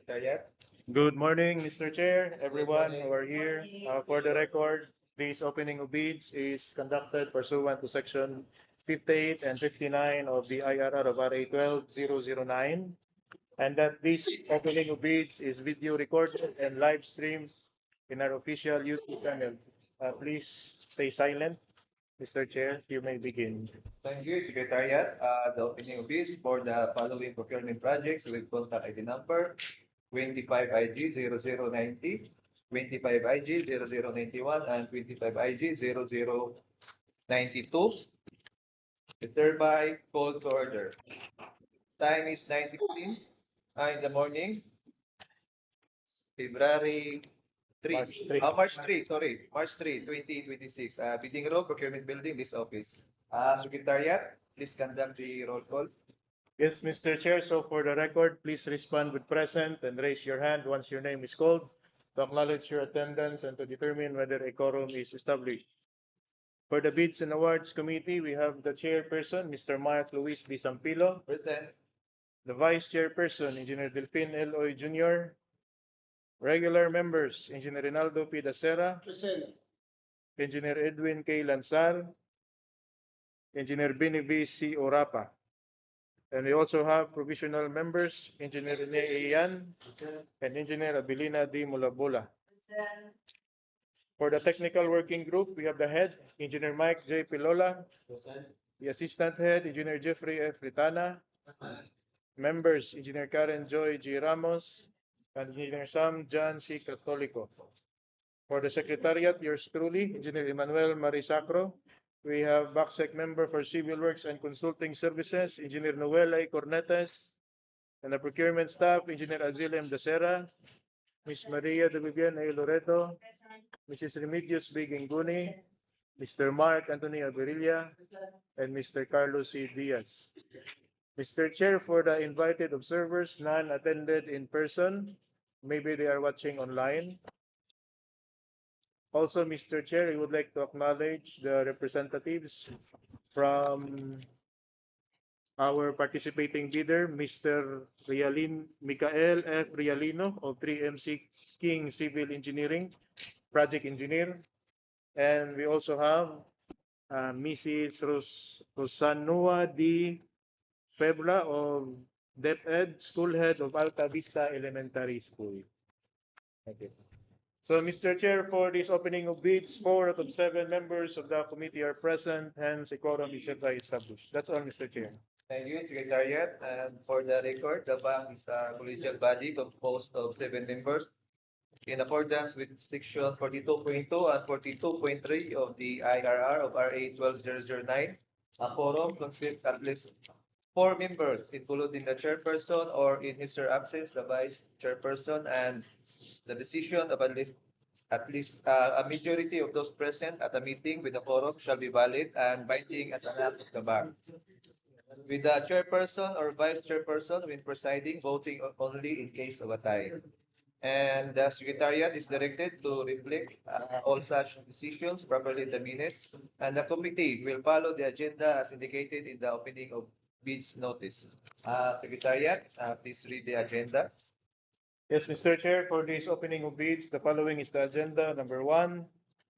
Secretariat. Good morning, Mr. Chair, everyone who are here. For the record, this opening of bids is conducted pursuant to Section 58 and 59 of the IRR of RA 12009, and that this opening of bids is video recorded and live streamed in our official YouTube channel. Please stay silent. Mr. Chair, you may begin. Thank you, Secretariat. The opening of bids for the following procurement projects with contact ID number 25IG0090, 25IG0091, and 25IG0092. It's thereby called to order. Time is 9:16 in the morning, February 3. March 3. March 3, sorry. March 3, 2026. Bidding room, procurement building, this office. Secretariat, please conduct the roll call. Yes, Mr. Chair. So for the record, please respond with present and raise your hand once your name is called to acknowledge your attendance and to determine whether a quorum is established. For the Bids and Awards Committee, we have the chairperson, Mr. Mark Luis B. Sampilo, Present. the vice chairperson, Engineer Delfin L. Oy Jr., regular members, Engineer Rinaldo P. Dacera, Engineer Edwin K. Lansar, Engineer Bini B. C. Orapa. And we also have provisional members, Engineer Rene Ian and Engineer Abilina D. Mulabola. For the technical working group, we have the head, Engineer Mike J. Pilola, the assistant head, Engineer Jeffrey F. Ritana, members, Engineer Karen Joy G. Ramos, and Engineer Sam John C. Catolico. For the secretariat, yours truly, Engineer Emmanuel Marisacro. We have BACSEC member for Civil Works and Consulting Services, Engineer Noel A. Cornetes, and the procurement staff, Engineer Azil M. Dacera, Ms. Maria de Vivian A. Loreto, Mrs. Remedios B. Ginguni, Mr. Mark Anthony Aberilla, and Mr. Carlos C. Diaz. Mr. Chair, for the invited observers, none attended in person. Maybe they are watching online. Also, Mr. Chair, I would like to acknowledge the representatives from our participating bidder, Mr. Michael F. Rialino of 3MC King Civil Engineering, project engineer. And we also have Mrs. Rosanua D. Febra of DepEd, school head of Altavista Elementary School. Thank you. So, Mr. Chair, for this opening of bids, 4 out of 7 members of the committee are present, hence a quorum is hereby established. That's all, Mr. Chair. Thank you, Secretariat. And for the record, the bank is a collegial body composed of 7 members in accordance with Section 42.2 and 42.3 of the IRR of RA 12009. A quorum consists at least 4 members, including the chairperson or in his or absence, the vice chairperson, and the decision of at least a majority of those present at a meeting with a quorum shall be valid and binding as an act of the bank. With the chairperson or vice chairperson when presiding, voting only in case of a tie. And the secretariat is directed to reflect all such decisions properly in the minutes, and the committee will follow the agenda as indicated in the opening of bids notice. Secretariat, please read the agenda. Yes, Mr. Chair, for this opening of bids, the following is the agenda. Number 1,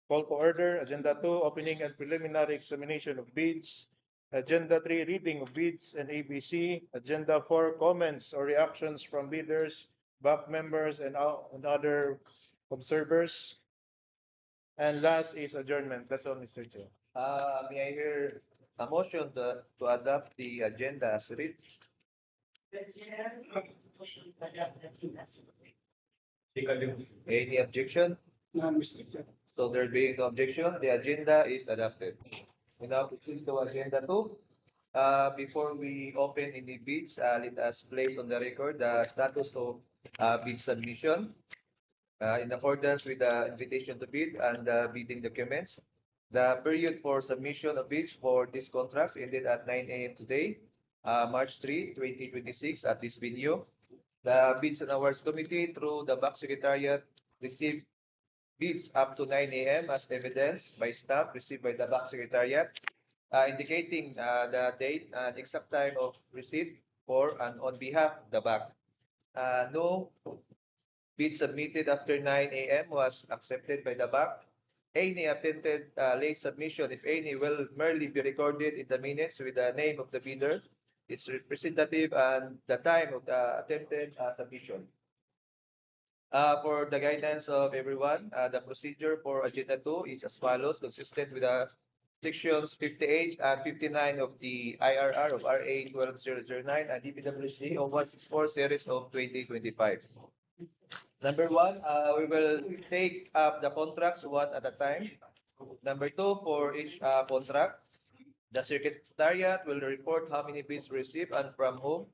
call to order. Agenda 2, opening and preliminary examination of bids. Agenda 3, reading of bids and ABC. Agenda 4, comments or reactions from bidders, bank members, and other observers. And last is adjournment. That's all, Mr. Chair. May I hear a motion to adopt the agenda as read? Any objection? None, Mr. Chair. So there being no objection, the agenda is adopted. We now proceed to agenda 2. Before we open any bids, let us place on the record the status of bid submission. In accordance with the invitation to bid and the bidding documents, the period for submission of bids for these contracts ended at 9 a.m. today, March 3, 2026 at this venue. The Bids and Awards Committee through the BAC Secretariat received bids up to 9 a.m. as evidence by staff received by the BAC Secretariat, indicating the date and exact time of receipt for and on behalf of the BAC. No bid submitted after 9 a.m. was accepted by the bank. Any attempted late submission, if any, will merely be recorded in the minutes with the name of the bidder, its representative, and the time of the attempted submission. For the guidance of everyone, the procedure for Agenda 2 is as follows, consistent with the sections 58 and 59 of the IRR of RA 12009 and DPWH 0164 series of 2025. Number one, we will take up the contracts one at a time. Number two, for each contract, the Secretariat will report how many bids received and from whom.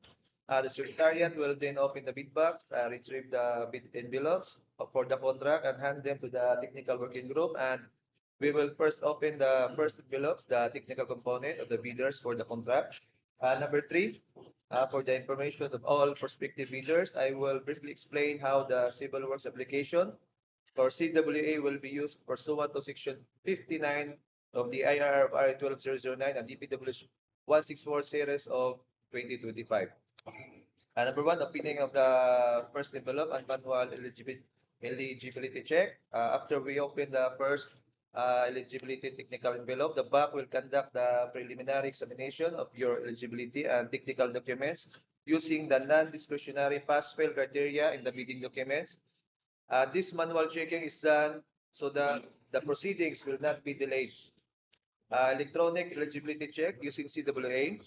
The Secretariat will then open the bid box, retrieve the bid envelopes for the contract and hand them to the technical working group. And we will first open the first envelopes, the technical component of the bidders for the contract. Number three, for the information of all prospective bidders, I will briefly explain how the civil works application for CWA will be used pursuant to Section 59 of the IRR of RA 12009 and DPWH 164 series of 2025. Number one, opening of the first envelope and manual eligibility check. After we open the first eligibility technical envelope, the bank will conduct the preliminary examination of your eligibility and technical documents using the non-discretionary pass-fail criteria in the bidding documents. This manual checking is done so that the proceedings will not be delayed. Electronic eligibility check using CWA.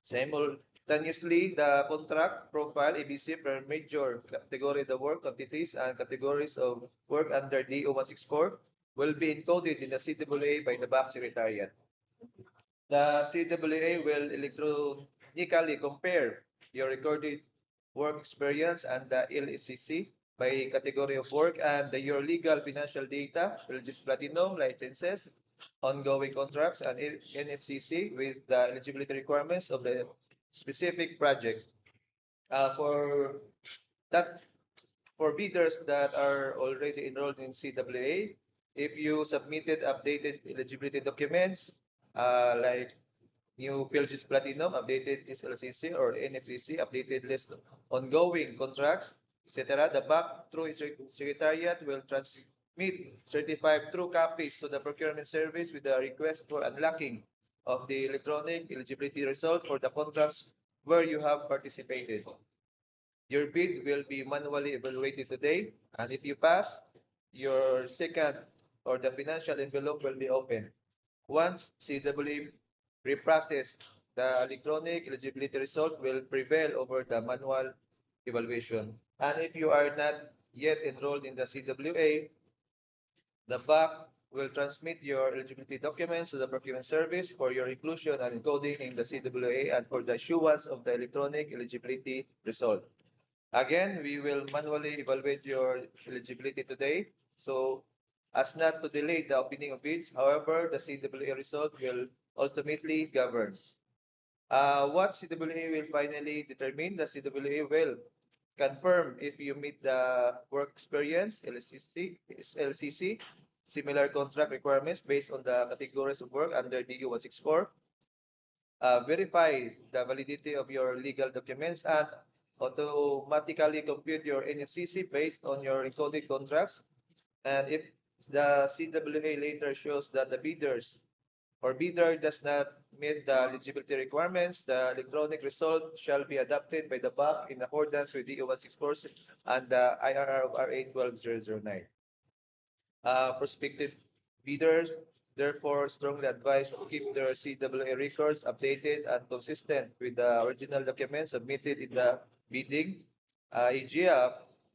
Simultaneously, the contract profile ABC per major category of the work quantities and categories of work under DEO 164 will be encoded in the CWA by the Bank Secretariat. The CWA will electronically compare your recorded work experience and the LSCC by category of work and your legal financial data, religious platinum, licenses, ongoing contracts, and NFCC with the eligibility requirements of the specific project. For bidders that are already enrolled in CWA, if you submitted updated eligibility documents like new Philgis Platinum, updated SLCC or NFCC, updated list of ongoing contracts, etc., the bank through its secretariat will transmit certified true copies to the procurement service with the request for unlocking of the electronic eligibility result for the contracts where you have participated. Your bid will be manually evaluated today, and if you pass, your second or the financial envelope will be open. Once CWA reprocessed, the electronic eligibility result will prevail over the manual evaluation. And if you are not yet enrolled in the CWA, the bank will transmit your eligibility documents to the procurement service for your inclusion and encoding in the CWA and for the issuance of the electronic eligibility result. Again, we will manually evaluate your eligibility today, so as not to delay the opening of bids. However, the CWA result will ultimately govern. What CWA will finally determine? The CWA will confirm if you meet the work experience, LCC, similar contract requirements based on the categories of work under DEO 164, verify the validity of your legal documents, and automatically compute your NFCC based on your encoded contracts. And if the CWA later shows that the bidder does not meet the eligibility requirements, the electronic result shall be adopted by the bank in accordance with DEO 164 and the IRR of RA 12009. Prospective bidders therefore strongly advised to keep their CWA records updated and consistent with the original documents submitted in the bidding. E.g.,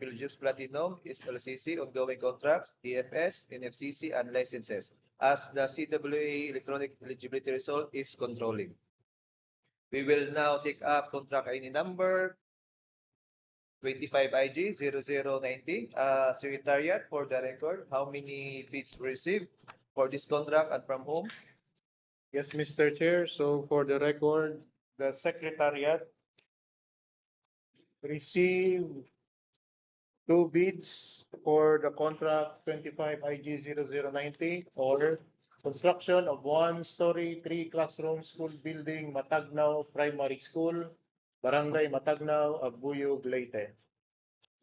Philgis Platinum, SLCC, ongoing contracts, EFS, NFCC, and licenses, as the CWA electronic eligibility result is controlling. We will now take up contract ID number 25IG 0090. Secretariat, for the record, how many bids received for this contract and from whom? Yes, Mr. Chair. So for the record, the Secretariat received two bids for the contract 25IG 0090 or construction of one-story, three-classroom school building, Matagnao Primary School, Barangay Matagnao, Abuyog, Leyte.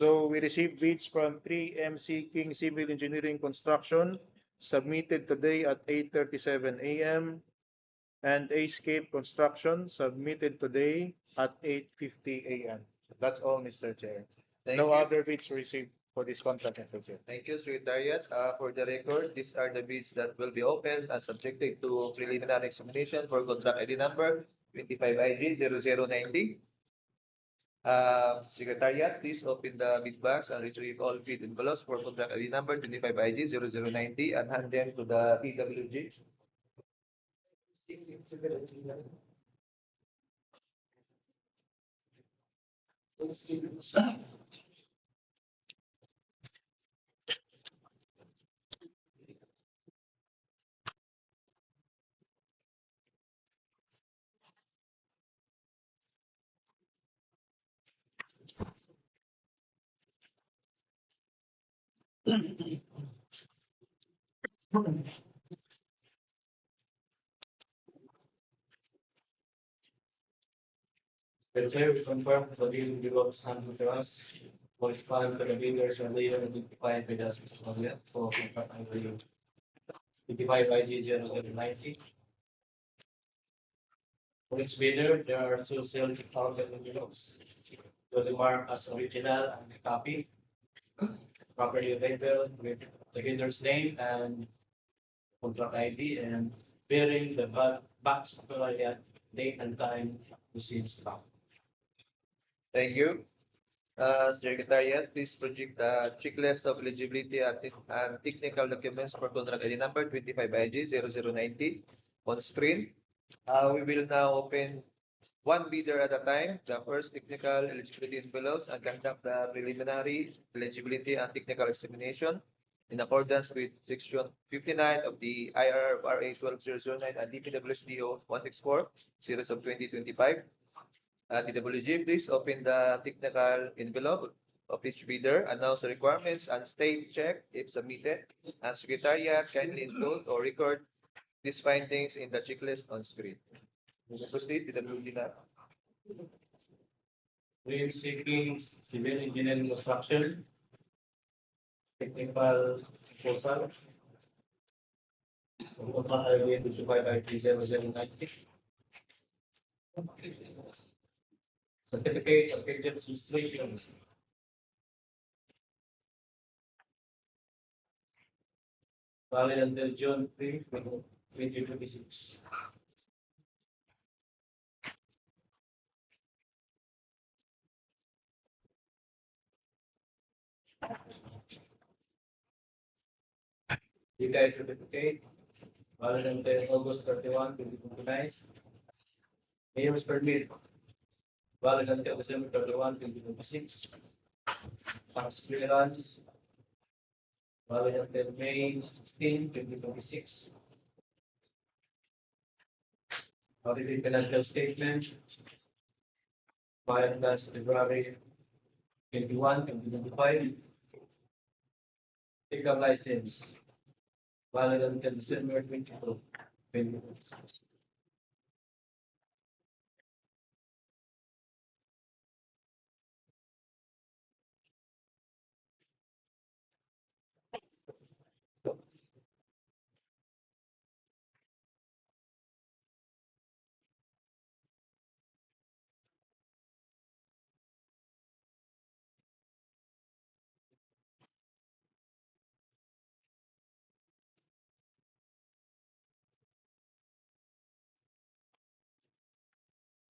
So we received bids from 3MC King Civil Engineering Construction submitted today at 8:37 a.m. and Ascape Construction submitted today at 8:50 a.m. That's all, Mr. Chair. Thank No you. other bids received for this contract, Mr. Chair. Thank you, Secretariat. For the record, these are the bids that will be opened and subjected to preliminary examination for contract ID number 25IG 0090. Secretariat, please open the bid box and retrieve all bid envelopes for contract ID number 25IG 0090 and hand them to the DWG. The chair will confirm the bill develops handed to us. Correspond to the bidders and later identified with us for contract ID 25IG 0090. For each bidder, there are two sealed counted envelopes. To the mark as original and a copy. Properly labeled with the bidder's name and contract ID and bearing the box date and time received stock. Thank you. Secretariat, please project the checklist of eligibility and technical documents for contract ID number 25IG 0090 on screen. We will now open one bidder at a time, the first technical eligibility envelopes, and conduct the preliminary eligibility and technical examination in accordance with Section 59 of the IRRA 12009 and DPWH DEO 164, series of 2025. DWG, please open the technical envelope of each bidder, announce the requirements, and state check if submitted. And Secretariat kindly include or record these findings in the checklist on screen. We will proceed with the DWG now. We are seeking civil engineering construction, technical proposal. Contract ID 25IG 0090. Certificate of agents registration. Valid until June 3, 2026. DPI certificate, valid until August 31, 2029. Mayor's permit, valid until December 31, 2026. Tax clearance, valid until May 16, 2026. Audited financial statement, filed last February 21, 2025. Pickup license, valid until December 22, 2026.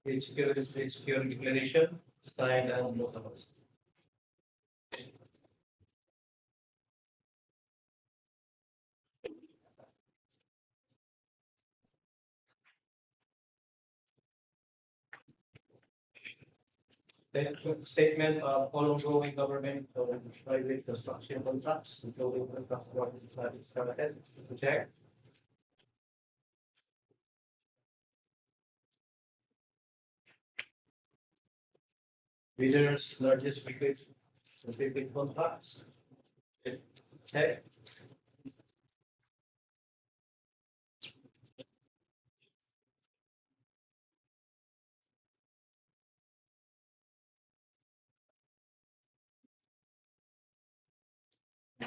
State security declaration, signed and notarized. Statement of all ongoing government or private construction contracts, including contract work studies started, check. Bidders largest repeat contracts. Check.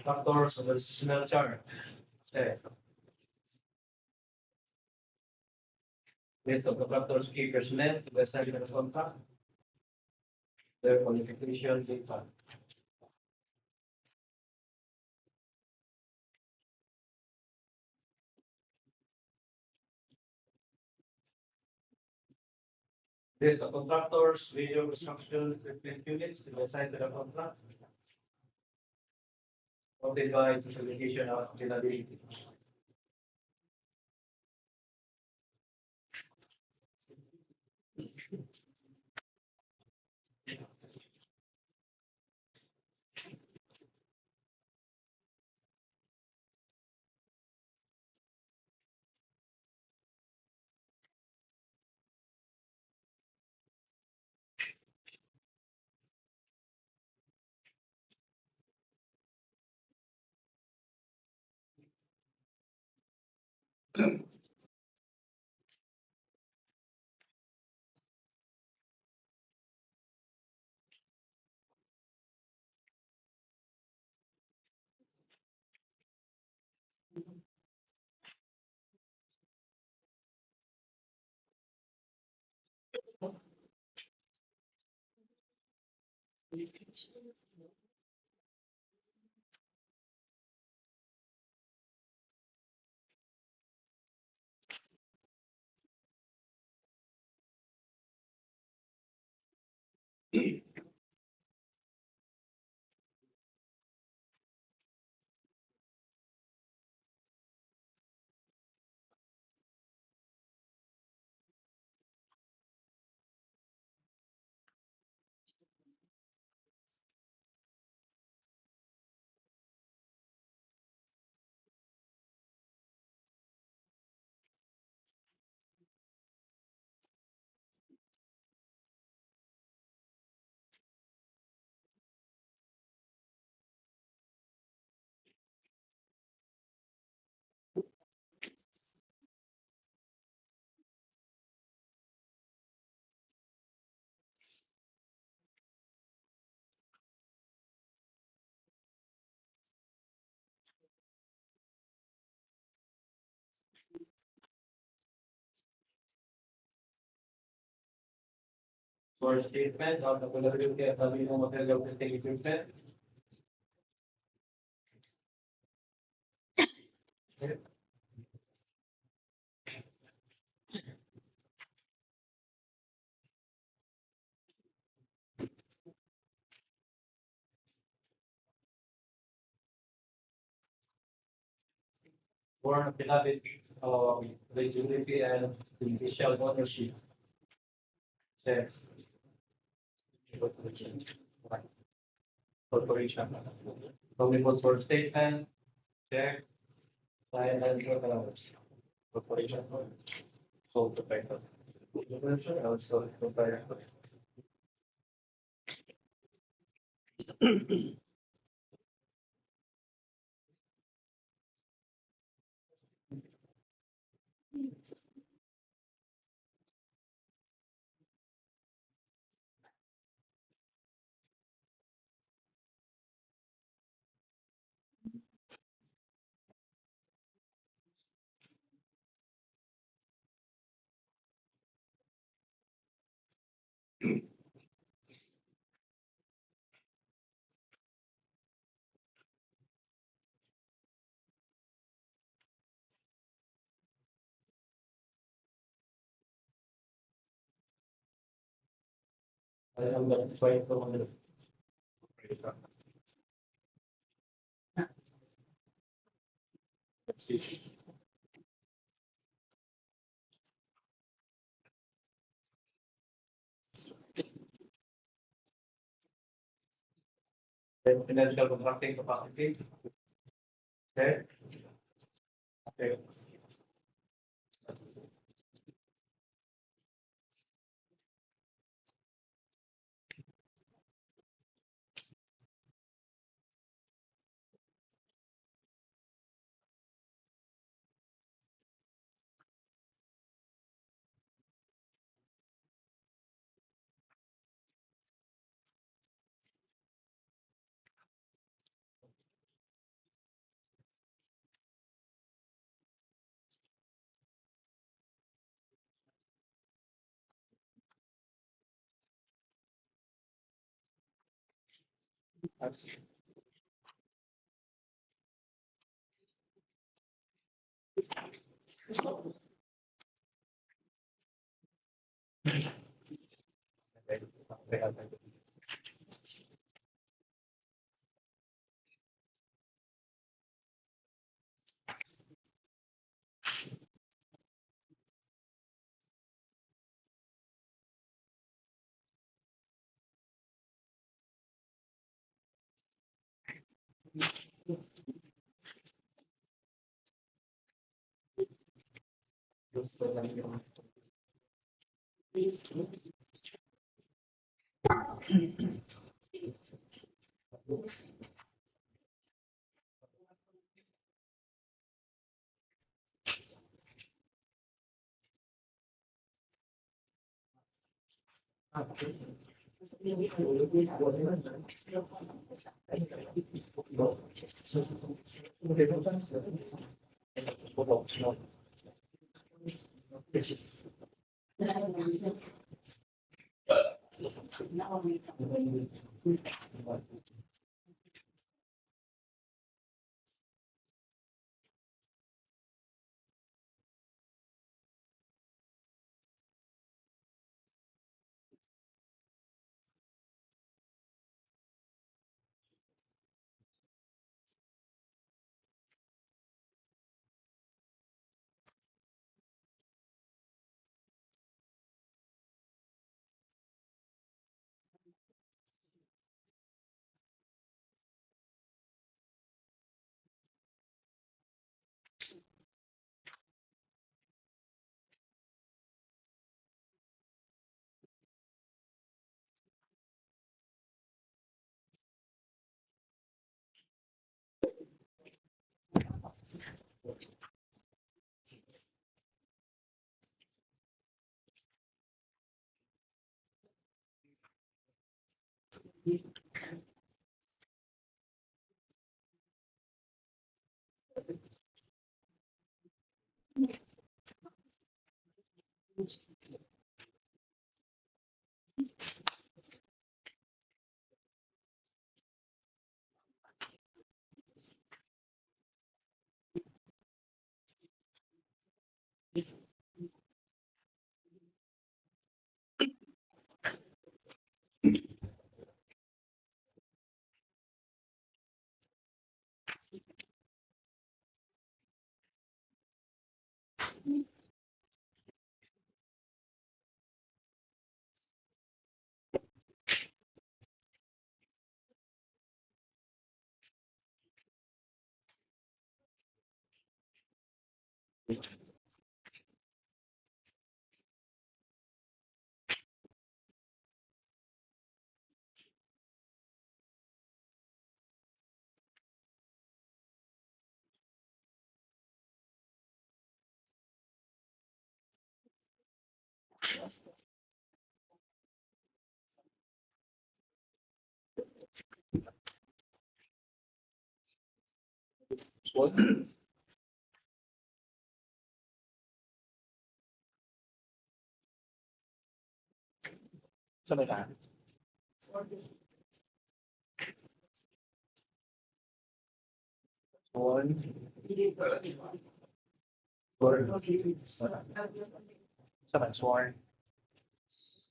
Factors of the additional charge. Okay. List of the factors key personnel to the side of the contract. Their qualifications data. List of contractors, video construction equipment units to the side of the contract. Noted by specification of availability. For statement of the availability of the minimum material testing equipment. For affidavit of legibility and judicial ownership. Check. Corporation. Commitment for statement. Check. Sign and corporation. Sole proprietor. Corporation also proprietor. I am the fight for the financial contracting capacity. Okay. Okay.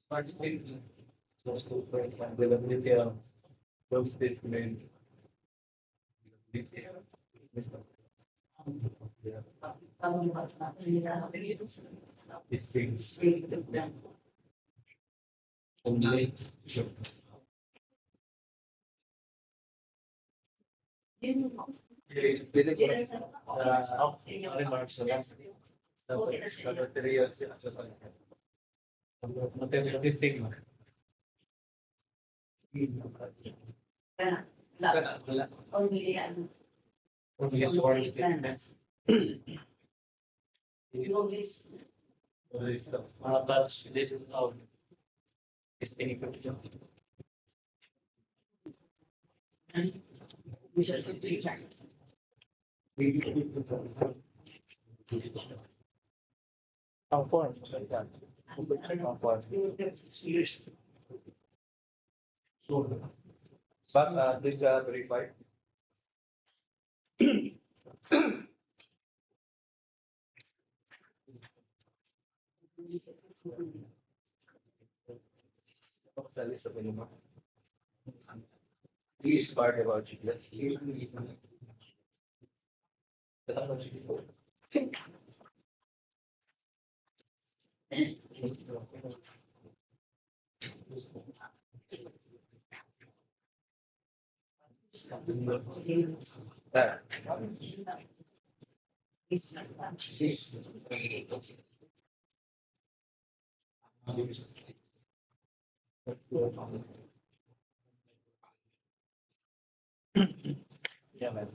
Smart statement. Just to for availability of those statement. These things. Only. Remarks na lang. Material material testing mo. Wala. Only sworn statements. Touch list of testing equipment. Ang form. Ang form. But please verify. Sa list of minimum. Please part about chiclet. There. Yeah, man.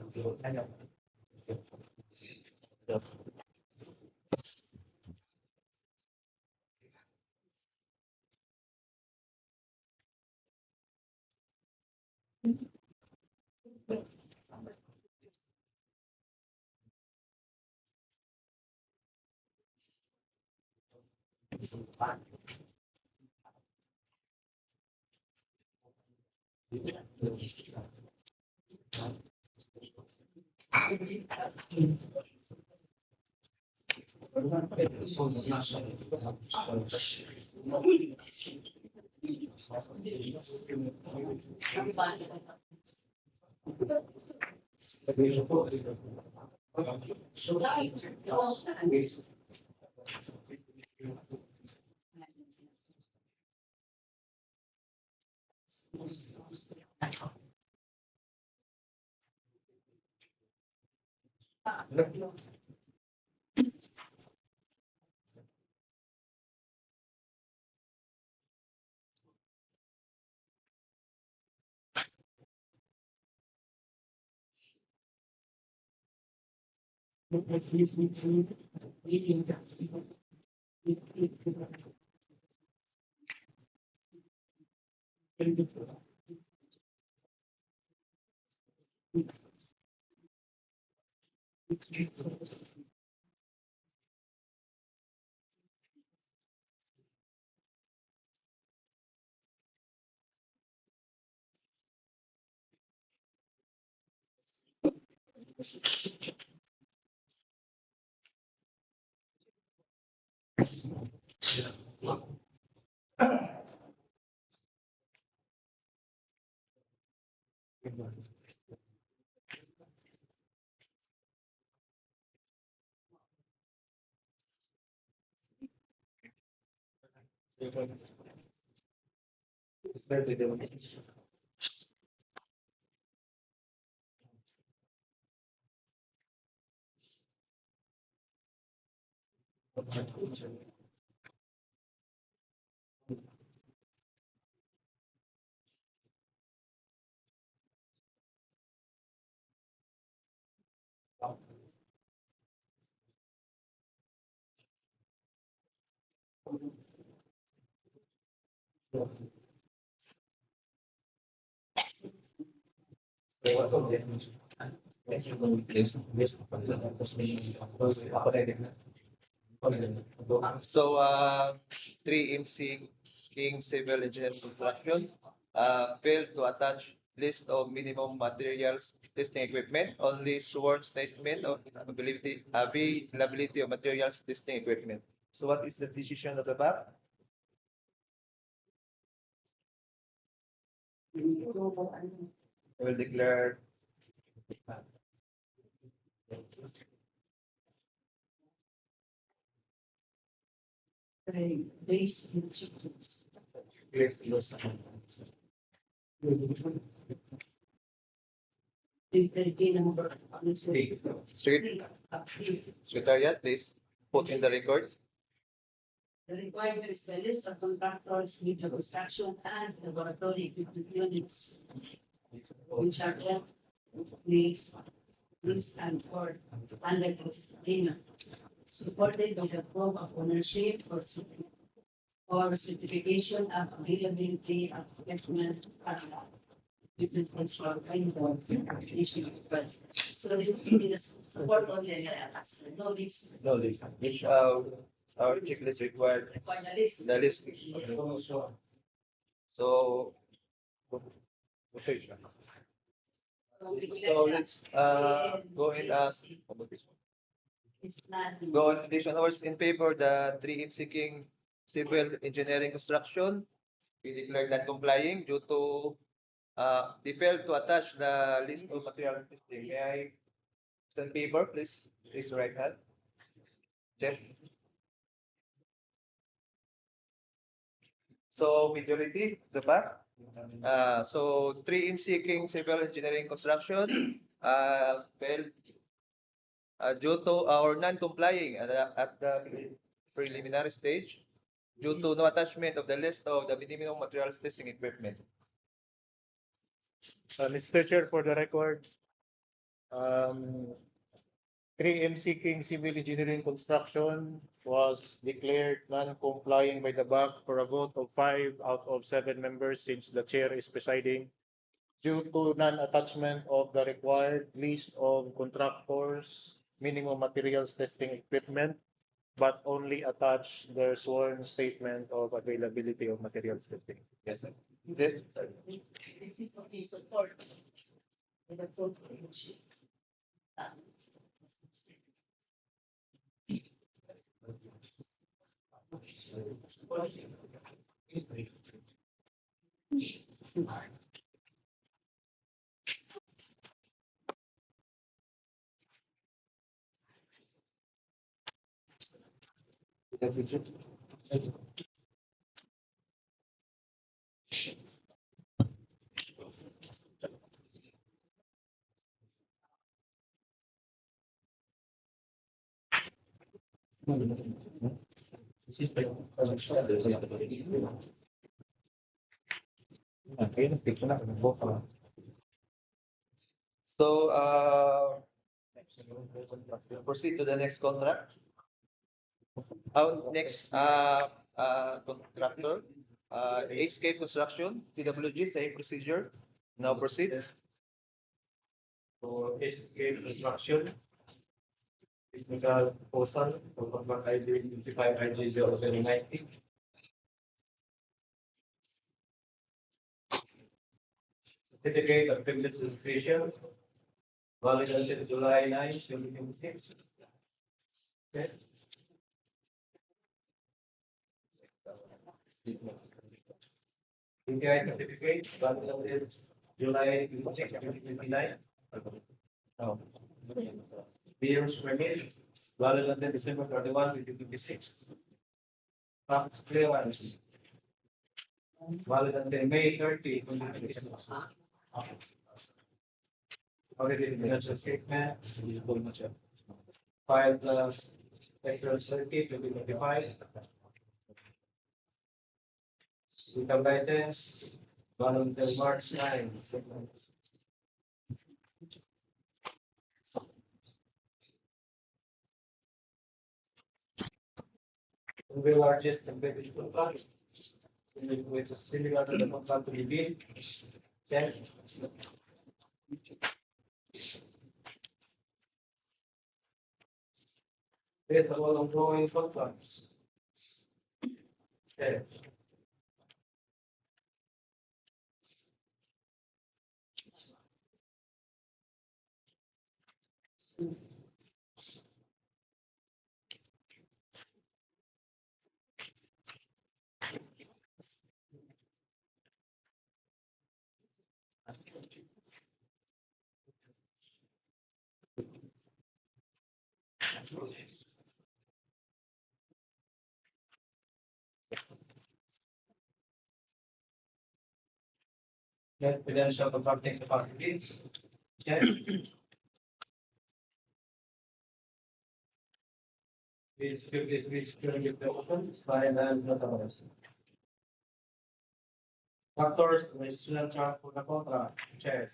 So, 3MC King Civil Engineering Construction failed to attach list of minimum materials testing equipment, only sworn statement of availability of materials testing equipment. So what is the decision of the BAP? I will declare Based in chickens. The number of Street the Secretariat, please put in the record. requirement is the list of contractors with the construction and laboratory equipment units which are kept, placed, used and for under payment, supported by the proof of ownership or certification of availability of equipment. Equipment construction but so this is support only no list. No list, which our checklist required Require the list. the list. So So let's go and ask. It's not. Go on addition hours in favor, the three in seeking civil engineering construction. We declare not complying due to they failed to attach the list of material testing. May I stand favor, please? Raise your right hand. Jeff. So majority, the back. So three in seeking civil engineering construction, failed due to our non-complying at the preliminary stage due to no attachment of the list of the minimum materials testing equipment. Mr. Chair, for the record, 3M seeking civil engineering construction was declared non-complying by the BAC for a vote of 5 out of 7 members since the chair is presiding due to non-attachment of the required list of contractors, minimum materials testing equipment, but only attach their sworn statement of availability of materials testing. Yes, sir. This, This is for the support. With the full fellowship. so, proceed to the next contract. Next, contractor, Escape Construction, DWG, same procedure. Now proceed. For SSK construction, technical proposal for contract ID 55 IG 0790. Certificate of privilege registration, valid until July 9, 2026. Okay. PTI certificate, valid until July 26, 2029. No. Beers permit, valid until December 31, 2026. Tax clearance, valid until May 30, 2026. Already financial statement, file plus extra circuit 2025. Income license, valid until March 9. The largest competitive contract, which is similar to the contract to be bid. Okay. Based on all ongoing contracts. Okay. Net financial contracting capacity. Okay. Please give this week's during the open, slide and others. Factors, original chart for the contract, check.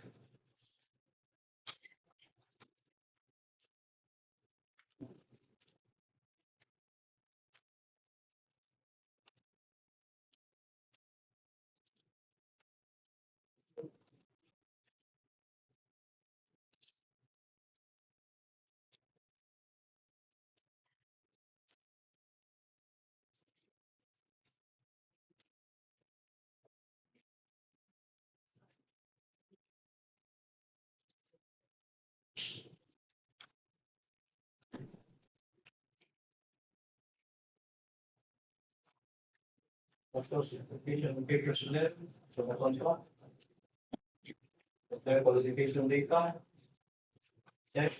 Factors identification of key personnel, so the contract. The qualification data. Check.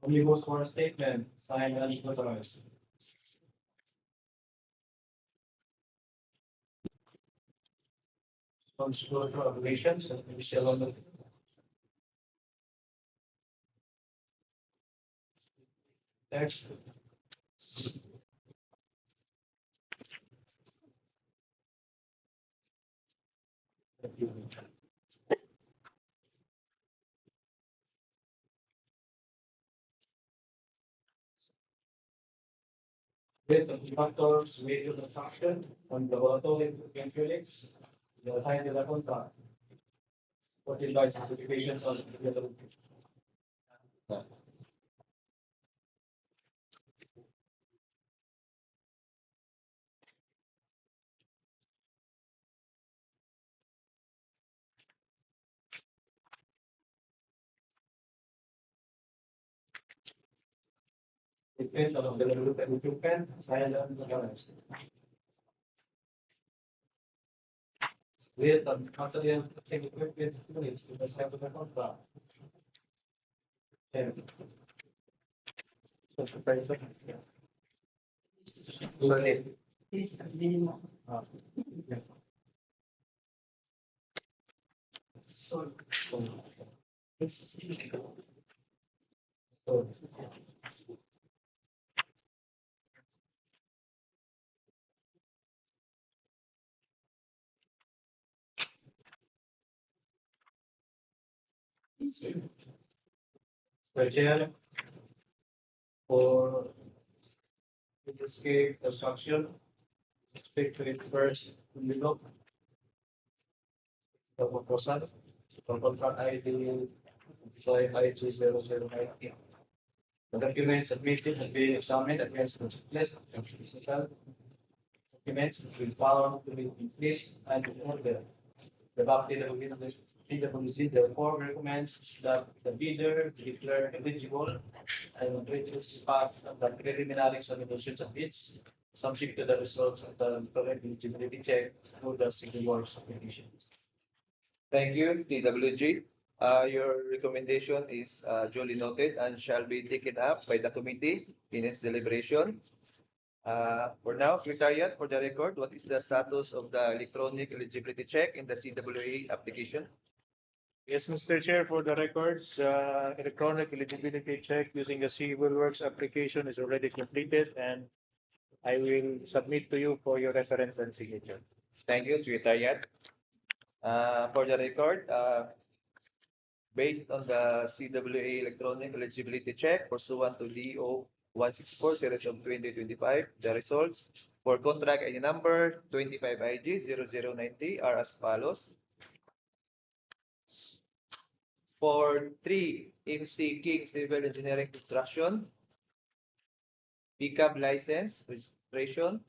Omnibus for statement, signed and notarized. Disclosure obligations and initial on the. Next. Based on the factors related to the function on the laboratory units, the high level contract. What is by certifications on the. Depends on the level of equipment, signed and notarized. Based on material equipment units to the side of the contract. And. This is the minimum. So. This is. Criteria for escape construction, speak to its first window. The proposal, for contract ID 5520098. The documents submitted have been examined against the checklist of physical documents will be found to be complete and in order. The DPWH therefore recommends that the bidder be declared eligible and reduce past the preliminary examinations of bids, subject to the results of the correct eligibility check through the civil works applications. Thank you, DWG. Your recommendation is duly noted and shall be taken up by the committee in its deliberation. For now, Secretariat, for the record, what is the status of the electronic eligibility check in the CWA application? Yes, Mr. Chair, for the records, electronic eligibility check using the Civil Works application is already completed and I will submit to you for your reference and signature. Thank you, Secretariat. For the record, based on the CWA electronic eligibility check pursuant to DEO 164 series of 2025, the results for contract ID number 25IG0090 are as follows. For 3 MC King Civil Engineering Construction, pickup license registration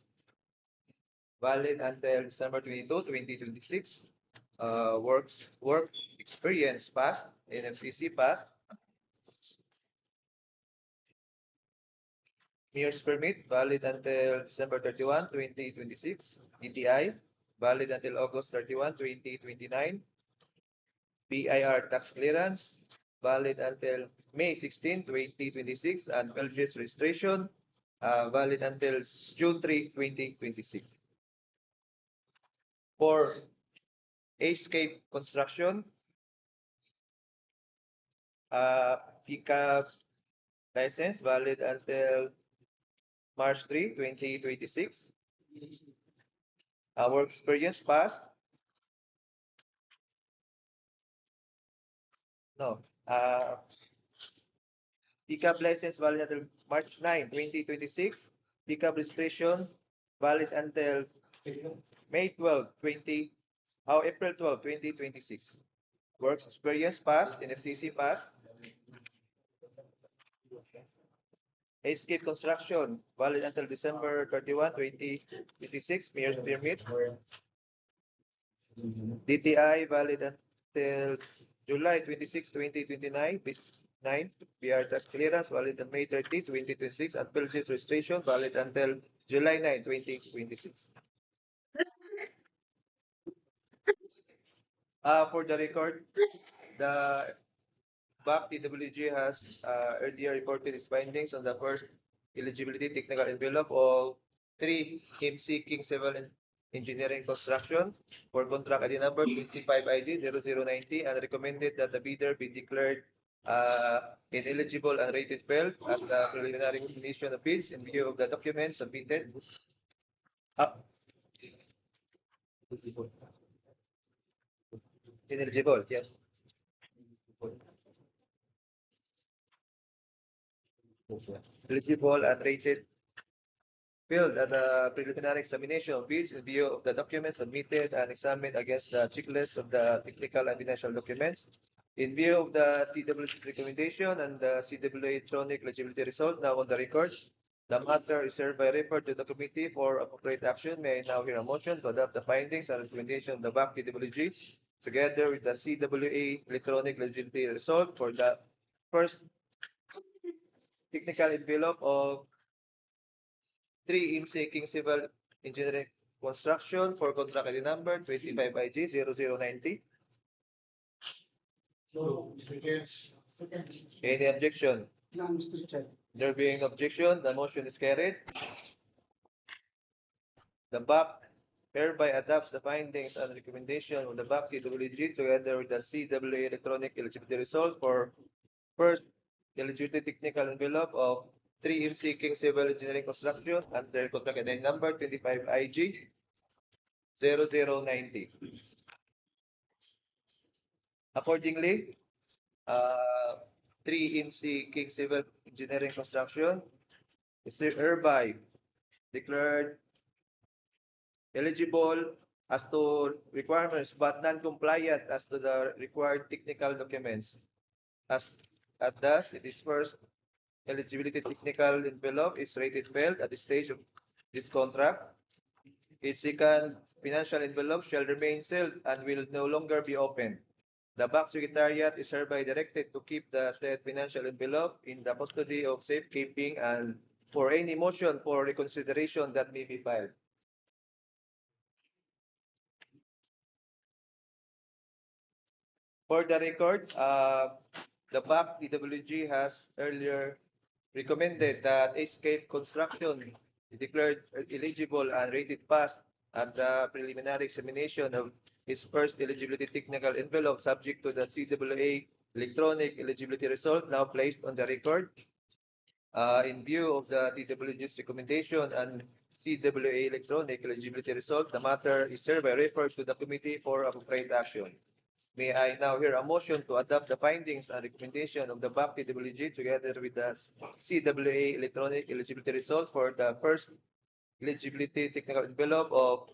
valid until December 22, 2026. Work experience passed, NFCC passed. Mayor's permit valid until December 31, 2026. ETI valid until August 31, 2029. BIR tax clearance valid until May 16, 2026, and LGS registration valid until June 3, 2026. For Escape Construction, pickup license valid until March 3, 2026. Our experience passed. No. Pickup license valid until March 9, 2026. Pickup registration valid until May 12, April 12, 2026. Works experience passed, NFCC passed. Escape Construction, valid until December 31, 2026, Mayor's Permit. DTI, valid until July 26, 2029, BR Tax Clearance, valid on May 30, 2026, and Pilgrim's Registration, valid until July 9, 2026. For the record, the BAC TWG has earlier reported its findings on the first eligibility technical envelope of 3 seeking civil engineering construction for contract ID number 25 ID 0090 and recommended that the bidder be declared ineligible and rated failed at the preliminary examination of bids in view of the documents submitted. Ineligible, yes. Eligible and rated failed at the preliminary examination of bids in view of the documents submitted and examined against the checklist of the technical and financial documents. In view of the TWG's recommendation and the CWA electronic eligibility result now on the record, the matter is hereby referred to the committee for appropriate action. May I now hear a motion to adopt the findings and recommendation of the BAC TWG together with the CWA electronic eligibility result for the first technical envelope of 3 seeking civil engineering construction for contract ID number 25 IG 0090. So, Mr. Chair. Second. Any objection? No, Mr. Chair. There being objection, the motion is carried. The BAC hereby adopts the findings and recommendation of the BAC TWG together with the CWA electronic eligibility result for first eligibility technical envelope of 3 seeking civil engineering construction under contract ID number 25 IG 0090. Accordingly, 3 seeking civil engineering construction is hereby declared eligible as to requirements but non-compliant as to the required technical documents. Thus, it is first eligibility technical envelope is rated failed at the stage of this contract. Its second financial envelope shall remain sealed and will no longer be opened. The BAC Secretariat is hereby directed to keep the said financial envelope in the custody of safekeeping and for any motion for reconsideration that may be filed. For the record, the BAC DWG has earlier recommended that Escape Construction be declared eligible and rated pass at the preliminary examination of its first eligibility technical envelope subject to the CWA electronic eligibility result now placed on the record. In view of the TWG's recommendation and CWA electronic eligibility result, the matter is hereby referred to the committee for appropriate action. May I now hear a motion to adopt the findings and recommendation of the BAC TWG together with the CWA electronic eligibility result for the first eligibility technical envelope of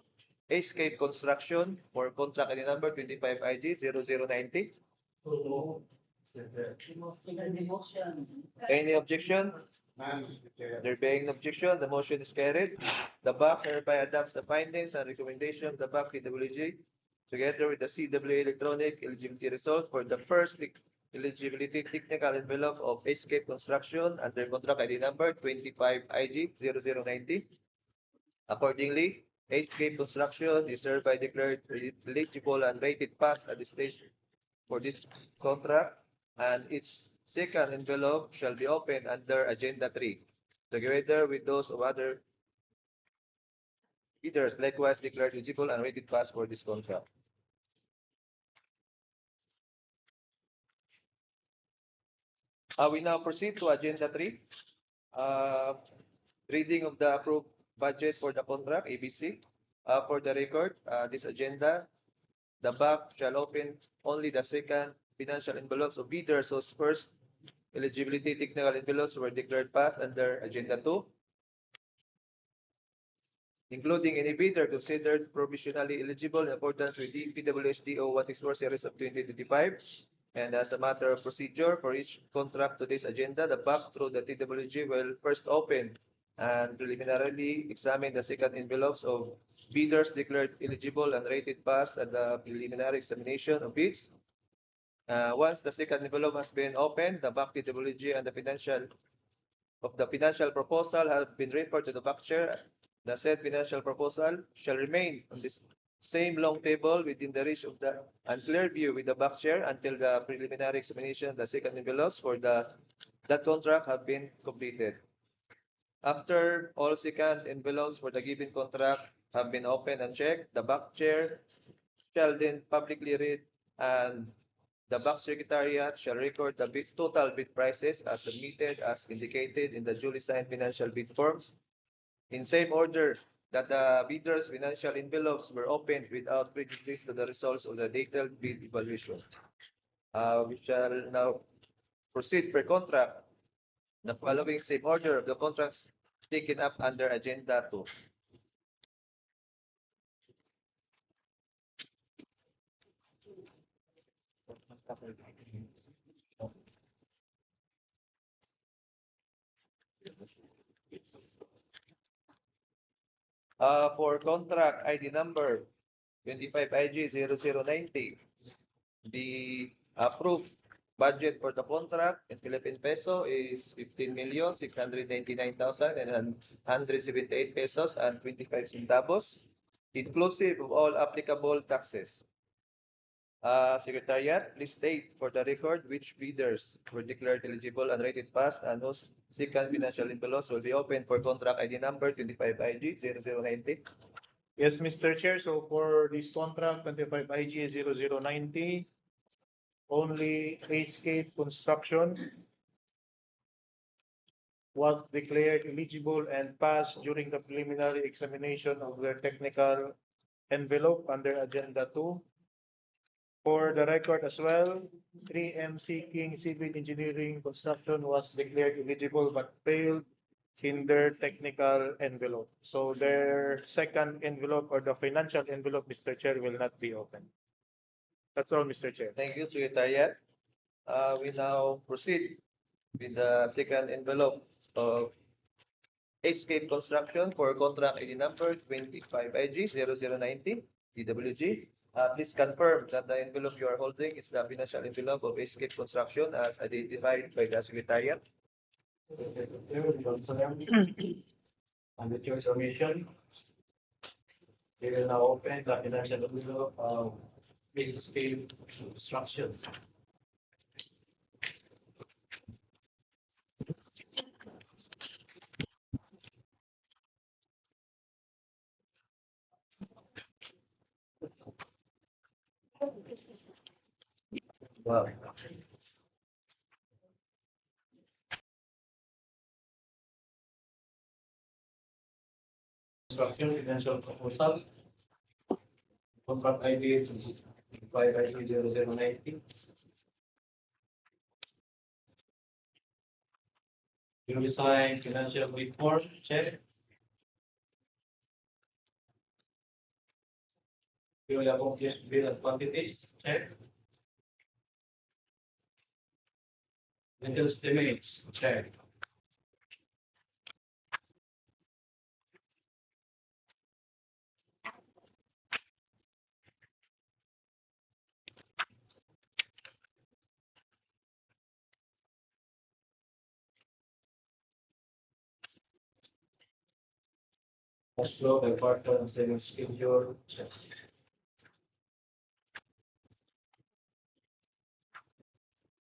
Escape Construction for contract ID number 25 IG 0090. Second motion. Any objection? There being no objection, the motion is carried. The BAC hereby adopts the findings and recommendation of the BAC TWG together with the CWA electronic eligibility result for the first eligibility technical envelope of Escape Construction under contract ID number 25 IG 0090. Accordingly, Escape Construction is hereby declared eligible and rated pass at this stage for this contract, and its second envelope shall be opened under Agenda 3, together with those of other bidders likewise declared eligible and rated pass for this contract. We now proceed to Agenda 3. Reading of the approved budget for the contract, ABC. For the record, this agenda, the BAC shall open only the second financial envelopes of bidders whose first eligibility technical envelopes were declared passed under Agenda 2, including any bidder considered provisionally eligible in accordance with DPWH DEO 164 series of 2025. And as a matter of procedure for each contract to this agenda, the back through the TWG will first open and preliminarily examine the second envelopes of bidders declared eligible and rated pass at the preliminary examination of bids. Once the second envelope has been opened, the back TWG and the financial proposal have been referred to the back chair. The said financial proposal shall remain on this same long table within the reach of the unclear view with the back chair until the preliminary examination of the second envelopes for that contract have been completed. After all second envelopes for the given contract have been opened and checked, the back chair shall then publicly read and the back secretariat shall record the total bid prices as submitted as indicated in the duly signed financial bid forms. In same order that the bidders' financial envelopes were opened without prejudice to the results of the detailed bid evaluation. We shall now proceed per contract. The following same order of the contracts taken up under Agenda 2. For contract ID number 25IG0090, the approved budget for the contract in Philippine peso is 15,699,178 pesos and 25 centavos, inclusive of all applicable taxes. Secretariat, please state for the record which bidders were declared eligible and rated pass and whose second financial envelopes will be open for contract ID number 25IG0090. Yes, Mr. Chair. So for this contract 25IG0090, only Escape Construction was declared eligible and passed during the preliminary examination of their technical envelope under Agenda 2. For the record as well, 3MC King Civil Engineering Construction was declared eligible but failed in their technical envelope. So their second envelope or the financial envelope, Mr. Chair, will not be open. That's all, Mr. Chair. Thank you, Secretariat. We now proceed with the second envelope of Escape Construction for contract ID number 25IG0090 DWG. Please confirm that the envelope you are holding is the financial envelope of Escape Construction as identified by the Secretariat. And with your information, we will now open the financial envelope of Escape Construction. Wow. Construction financial proposal. Contract ID 25IG0090. You sign financial report, check. You will accomplish bill and quantities, check. Mental estimates, check. Cash flow by quarter and savings schedule, check.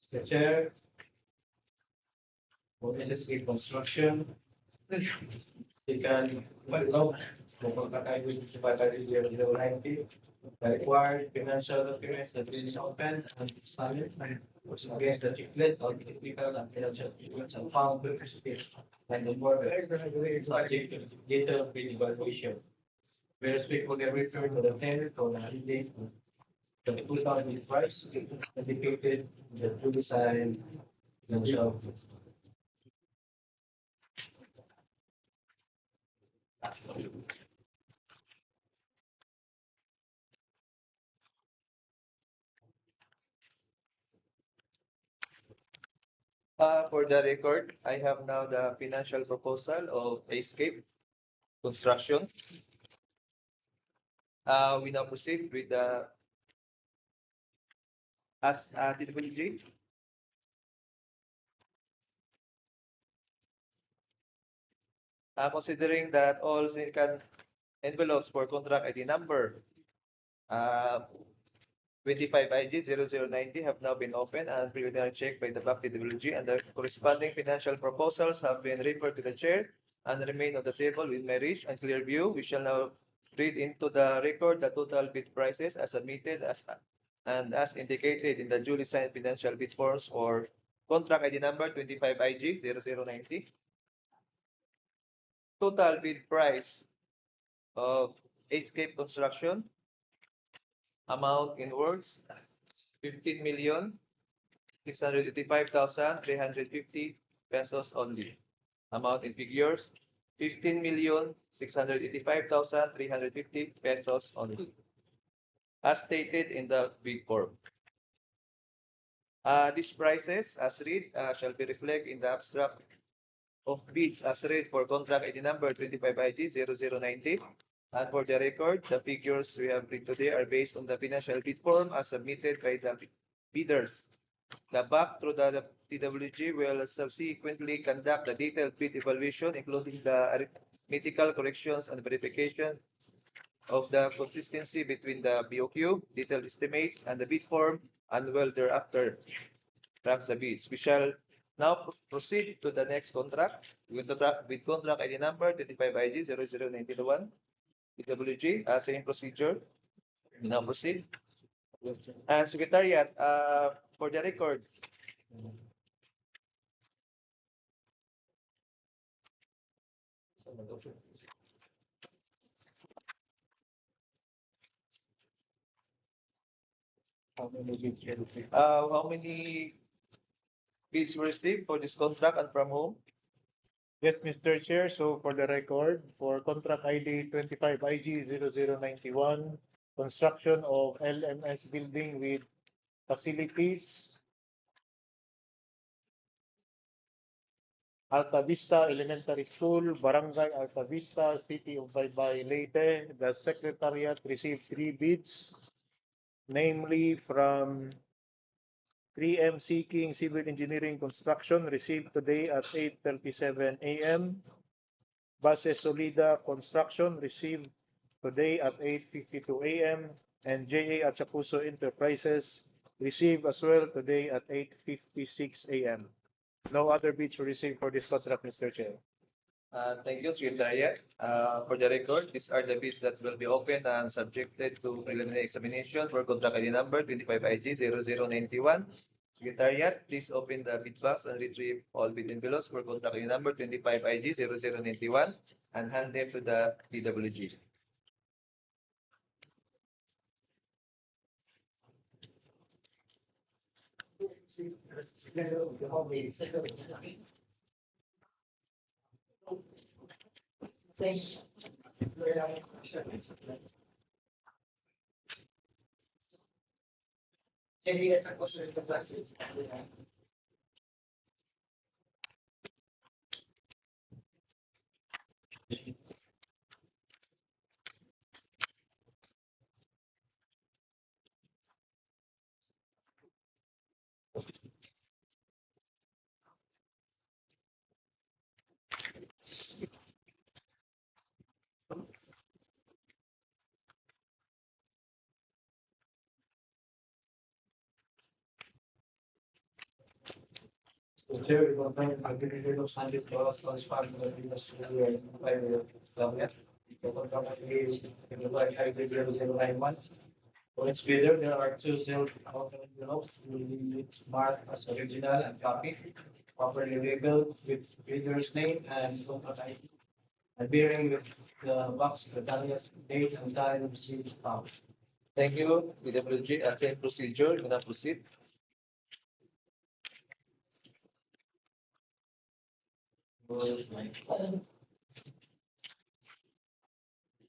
Mr. Chair, for SSB construction, second envelope for contract ID 25IG0090, the required financial documents that is open and signed against the checklist of technical and financial documents and found to and the board subject to detailed bid evaluation. We respectfully refer to the tender for the holiday. The total bid price indicated in the duly signed financial. For the record, I have now the financial proposal of Escape Construction. We now proceed with the DPWH. Considering that all significant envelopes for contract ID number 25 IG 0090 have now been opened and preliminary checked by the BAC DPWH, and the corresponding financial proposals have been referred to the chair and remain on the table with my reach and clear view. We shall now read into the record the total bid prices as submitted and as indicated in the duly signed financial bid forms for contract ID number 25 IG 0090. Total bid price of Escape Construction, amount in words 15,685,350 pesos only. Amount in figures 15,685,350 pesos only, as stated in the bid form. These prices, as read, shall be reflected in the abstract of bids as read for contract ID number 25 IG 0090. And for the record, the figures we have read today are based on the financial bid form as submitted by the bidders. The BAC through the DPWH will subsequently conduct the detailed bid evaluation, including the arithmetical corrections and verification of the consistency between the BOQ, detailed estimates, and the bid form, and will thereafter draft the bids. We shall now proceed to the next contract with contract ID number 25 IG 0091. DPWH, same procedure. We now proceed. And Secretariat, for the record, how many bids were received for this contract and from whom? Yes, Mr. Chair. So for the record, for contract ID 25 IG 0091, construction of LMS building with facilities, Altavista Elementary School, Barangay Altavista, City of Baybay, Leyte. The Secretariat received 3 bids, namely from 3M Seeking Civil Engineering Construction, received today at 8:37 a.m. Base Solida Construction, received today at 8:52 a.m. And JA Achapuso Enterprises, received as well today at 8:56 a.m. No other bids were received for this contract, Mr. Chair. Thank you, Secretariat. For the record, these are the bids that will be opened and subjected to preliminary examination for contract ID number 25 IG 0091. Secretariat, please open the bid box and retrieve all bid envelopes for contract ID number 25 IG 0091 and hand them to the DPWH. The chair will confirm the agreement of Sanjay Claus corresponding to the previous year by the government. The contract is in the like hybrid 0091. For its bidder, there are 2 sealed envelopes marked as original and copy, properly labeled with bidder's name and contract ID, and bearing with the box, the date and time of receipt stamp. Thank you, DPWH. Same procedure, we now proceed.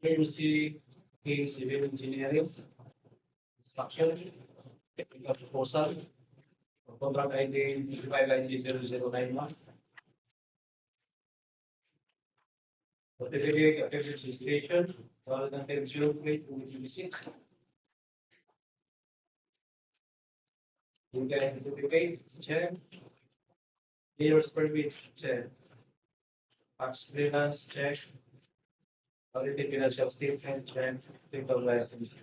Here you see in civil engineering, construction, technical proposal, Contract ID 590-0091. Certificate of registration, rather than 10-03-2026. Legal certificate, check. Dealer's permit, check. Tax clearance, check. Audited financial statement, check. Legal license.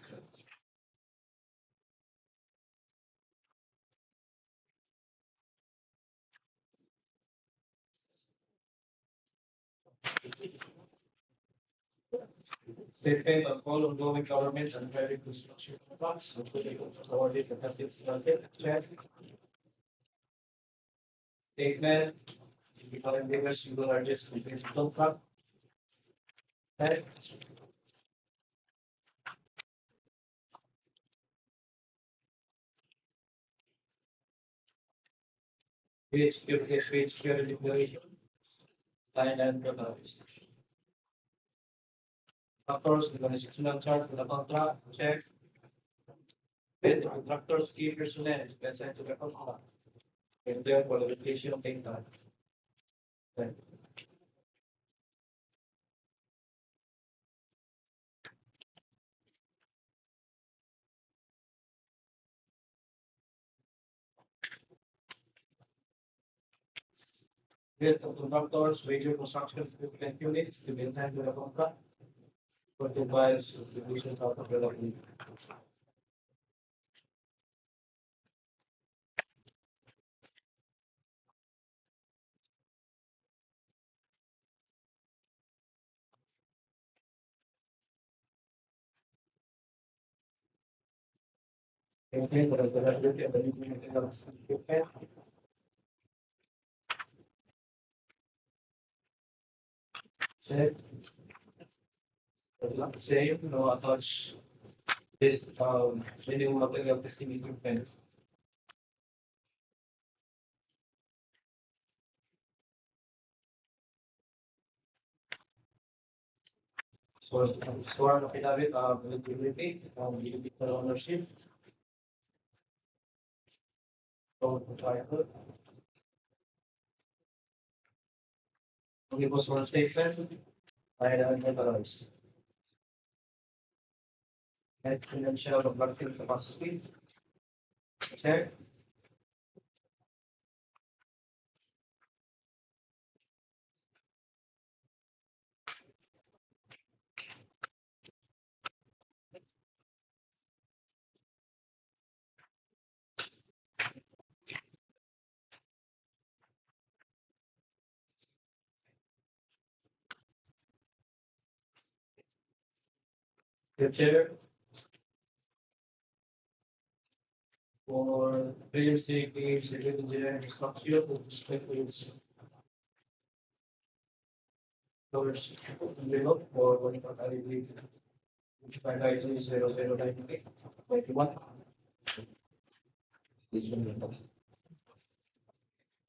Statement of all ongoing government and private construction contracts, including awarded and active budget, check. Statement, the current biggest single largest completed contract. Check. Wage security declaration, signed and notarized. Factors, the organizational chart for the contract, check. Based on contractors, key personnel, present to the contract. And their qualification of data. Check. Based on contractors, major construction equipment units to be assigned to the contract. For the files, distribution of availability. Maintain the availability of the new materials and equipment. Check. Same, no attach this minimum material testing equipment. So, sworn affidavit of eligibility, individual ownership. So, title. Omnibus sworn statement. I have notarized. Net financial of working capacity. Check. The chair. For PMC, civil engineering structure, with respect to its dollars envelope for one ID, which by ID 0098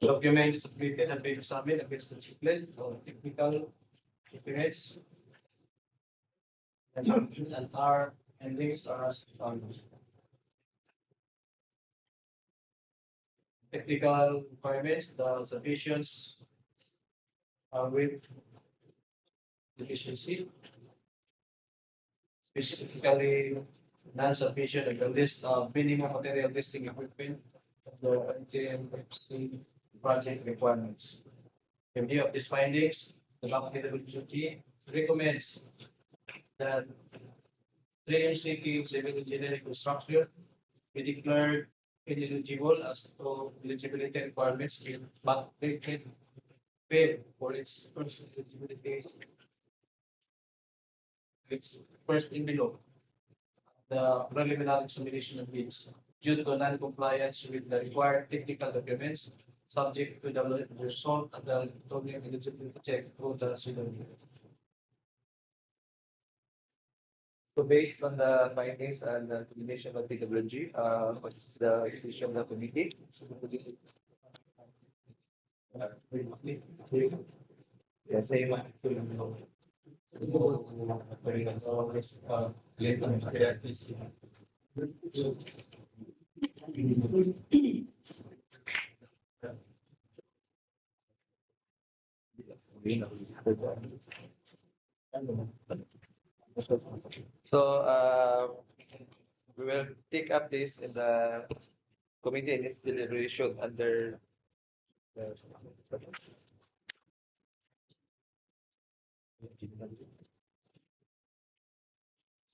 documents submitted and being submitted against the checklist or technical documents and are and links are as follows. Technical requirements, the sufficiency with deficiency, specifically non-sufficient of the list of minimum material listing equipment of the NTMFC project requirements. In view of these findings, the DPWH recommends that 3MC civil engineering construction be declared ineligible as to eligibility requirements but they can pay for its first eligibility. Its first envelope, the preliminary examination of bids due to non-compliance with the required technical documents subject to the result of the total eligibility check through the civil. So based on the findings and the recommendation of DPWH, what's the decision of the committee? Yeah, same. So, we will take up this in the committee and its deliberation under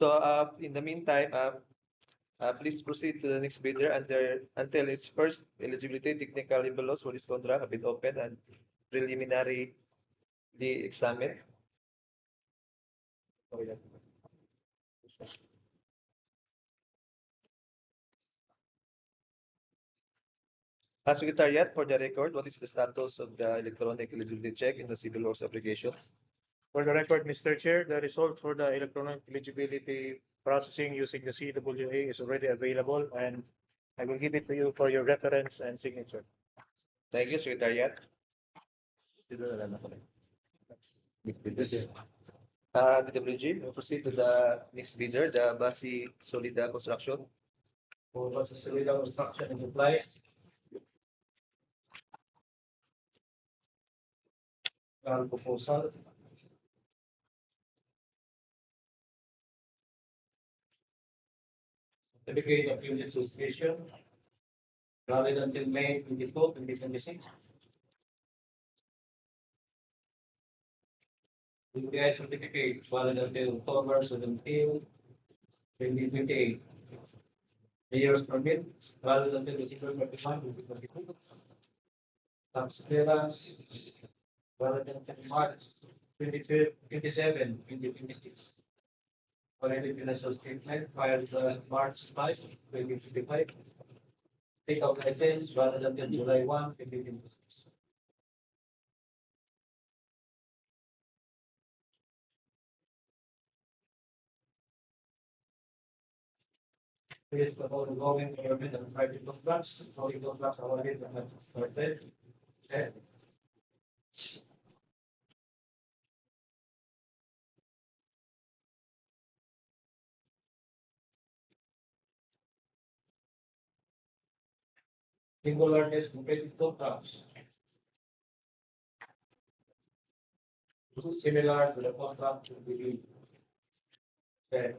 so, in the meantime, please proceed to the next bidder until its first eligibility technical envelopes for this contract have been opened and preliminary examined. Secretariat, for the record, what is the status of the electronic eligibility check in the civil works application? For the record, Mr. Chair, the result for the electronic eligibility processing using the CWA is already available, and I will give it to you for your reference and signature. Thank you, Secretariat. DWG, we'll proceed to the next bidder, the Basi Solida Construction. For Solida Construction and Supplies. Proposal. Certificate of unit subscription. Valid until May 22, 2026. UPI certificate valid until October 17, 2028. Mayor's permit valid until December 31, 2022. Tax clearance valid until March 27, 2026. Already financial statement filed March 5, 2025. Take out license valid until July 1, 2026. Based on ongoing government and private contracts, public contracts awarded and have started. Okay. Single largest competitive contracts. Similar to the contract to be. Okay.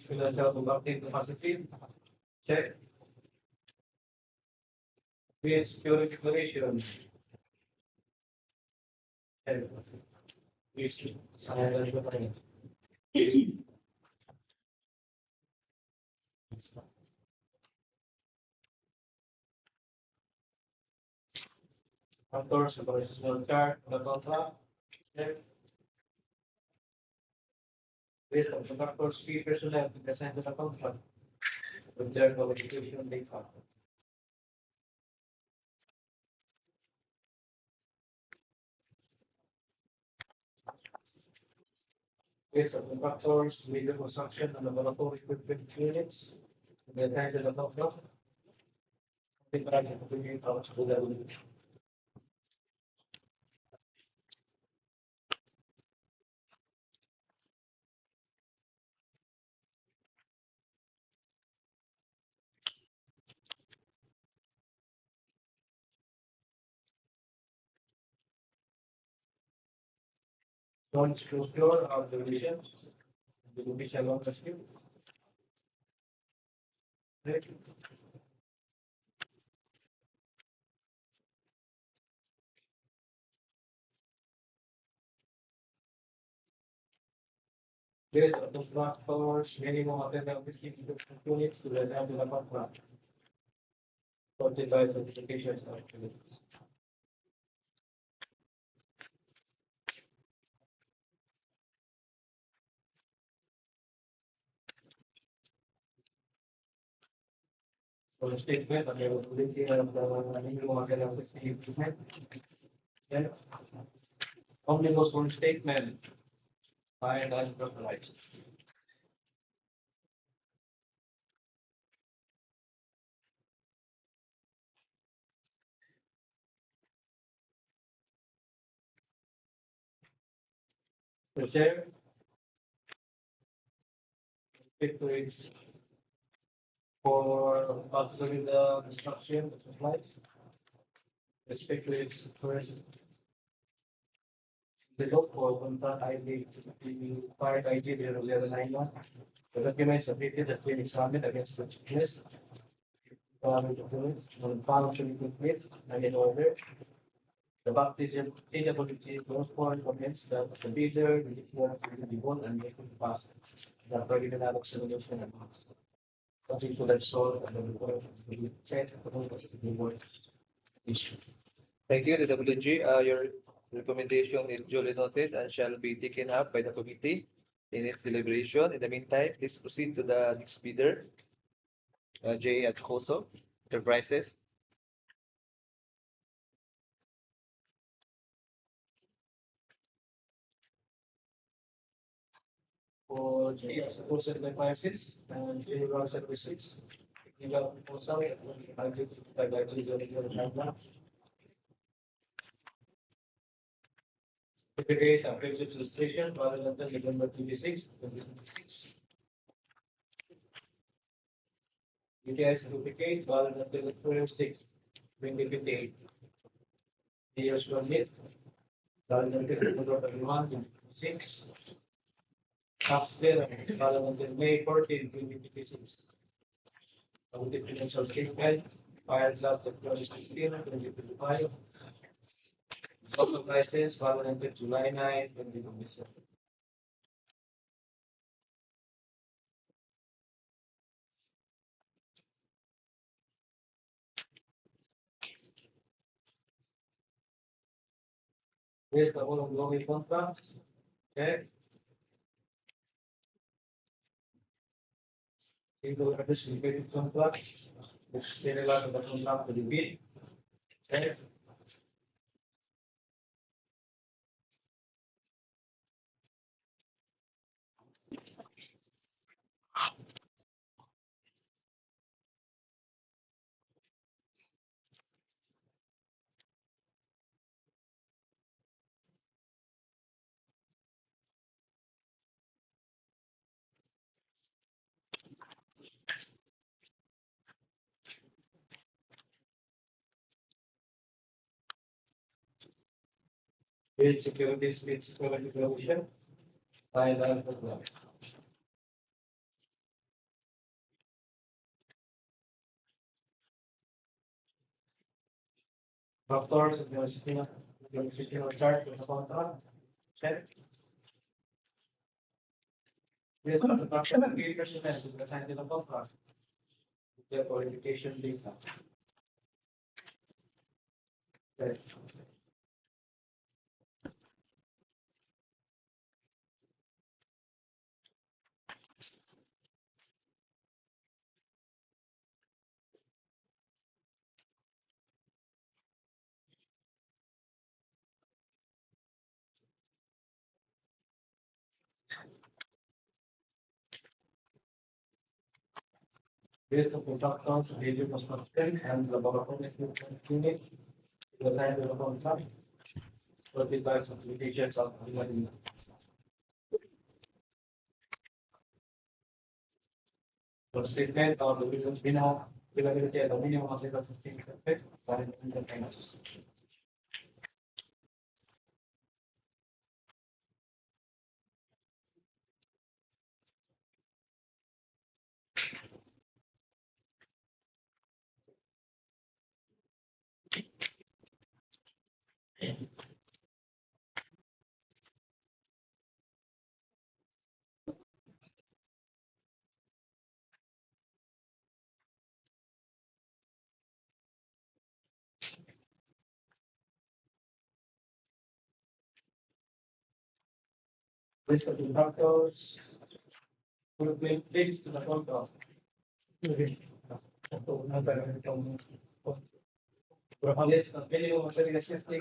Financial conducting capacity. Check. Create security declaration. Check. Please. Factors of original chart, the contract. Check. Based on the factors, key personnel to present to the contract. Observe the execution data. Based on the factors, video construction and laboratory equipment units. Present to the contract. The project will be out to the non-disclosure of the revisions, the judicial ownership. Based on those factors, minimum attendance of 15 units to the end of the contract. Supported by certifications of activities. For the statement, availability of the minimum attendance of 15%. Then, omnibus for statement. By Dutch rights. The chair. Victories for possibly the construction of supplies. Respectively, first. The law for contract ID, the part ID 091. The document submitted at being examined against the checklist. Found to be complete and in order. The baptism, DWH goes for comments that the bidder, the declare to be won and make it pass. The original acceleration and pass. Something to that sort and the report will be checked at the board issue. Thank you, DWG. Your recommendation is duly noted and shall be taken up by the committee in its deliberation. In the meantime, please proceed to the next bidder. J. Atcoso, Enterprises. For GE support enterprises and general services. You have proposal, I did, I like to do it now. Certificate of registration rather than the November 26, 2026. UTI certificate rather than the 26, 2058. Years permit rather than the 21, 26. Upstairs rather than the May 14, 2026. Of the financial statement, filed last October 16, 2025. Also prices rather than the July 9, 2027. Here's the whole ongoing contracts. Okay. Into additional related contracts, which still allow the contract to be bid. Okay. Bid securities, bid security provision. Sideline for the. Doctors, the system will start with the contract. Check. Yes, the production of 80% to the sign of the contract. Their qualification data. Okay. Based on the doctors, radio construction and laboratory unit. The sign of the contract. For the types of applications of the. The statement of the business bina, availability at the minimum of the system effect, current finances. List of contractors. Will be placed to the contract. List of minimum material testing.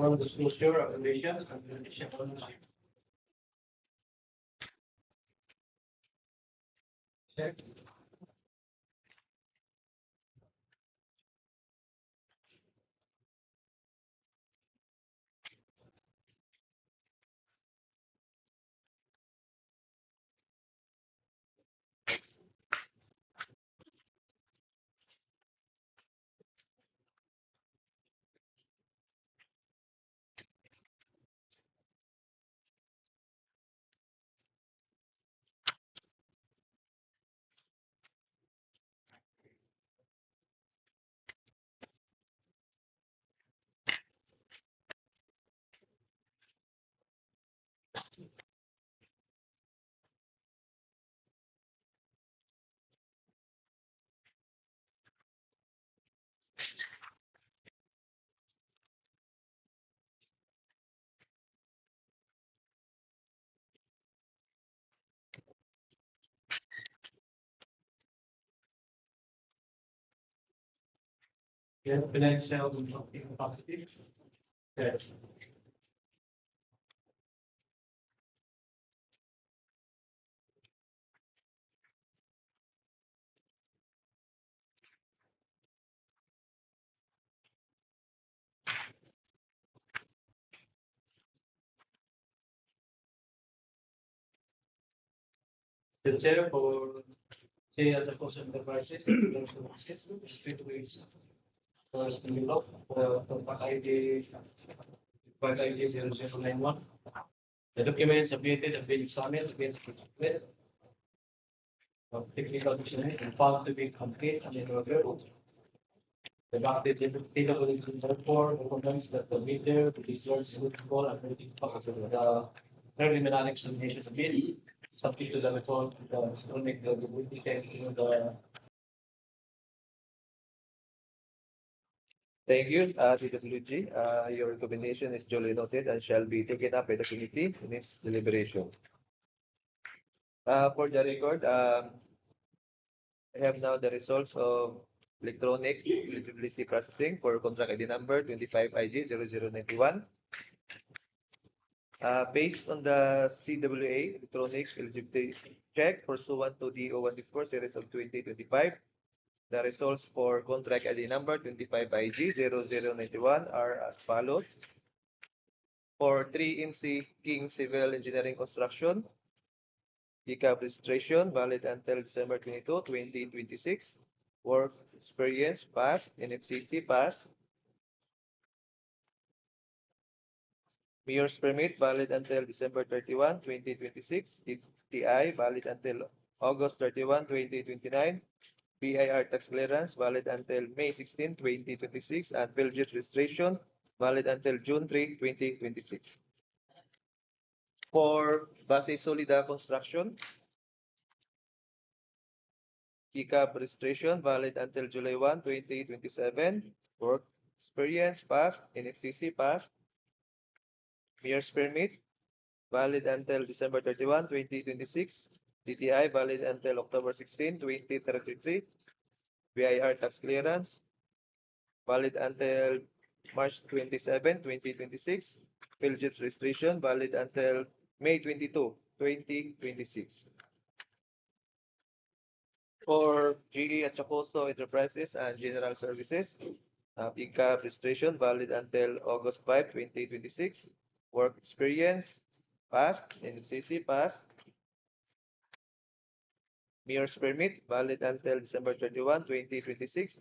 on disclosure of relations and beneficial ownership. Check. Financial capacity. Yes. The chair for chair as a person devices, first develop for part ID 0091. The documents submitted have been examined against request of technical dictionary and found to be complete and in order. The document DPWH therefore recommends that the meter be declared suitable and ready for the preliminary examination of bids, subject to the method, the make the the. Thank you, DPWG. Your recommendation is duly noted and shall be taken up by the committee in its deliberation. For the record, I have now the results of electronic eligibility processing for contract ID number 25IG0091. Based on the CWA electronic eligibility check pursuant to DEO 164 series of 2025, the results for contract ID number 25IG0091 are as follows. For 3MC King Civil Engineering Construction, DCAB registration valid until December 22, 2026. Work experience passed, NFCC passed. Mayor's permit valid until December 31, 2026. DTI valid until August 31, 2029. BIR tax clearance valid until May 16, 2026. And BLDG registration valid until June 3, 2026. For Base Solida Construction, DCAB registration valid until July 1, 2027. Work experience passed, NFCC passed. Mayor's permit valid until December 31, 2026. DTI valid until October 16, 2033. BIR tax clearance valid until March 27, 2026. BLDG registration valid until May 22, 2026. For GE at Chacoso Enterprises and General Services, DCAB registration valid until August 5, 2026. Work experience passed, NFCC passed. Mayor's permit valid until December 31, 2026.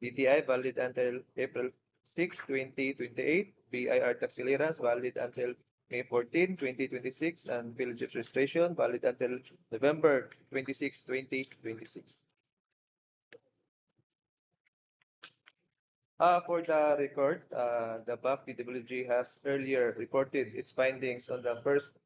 DTI valid until April 6, 2028. BIR tax clearance valid until May 14, 2026. And BLDG registration valid until November 26, 2026. For the record, the BAP DPWG has earlier reported its findings on the first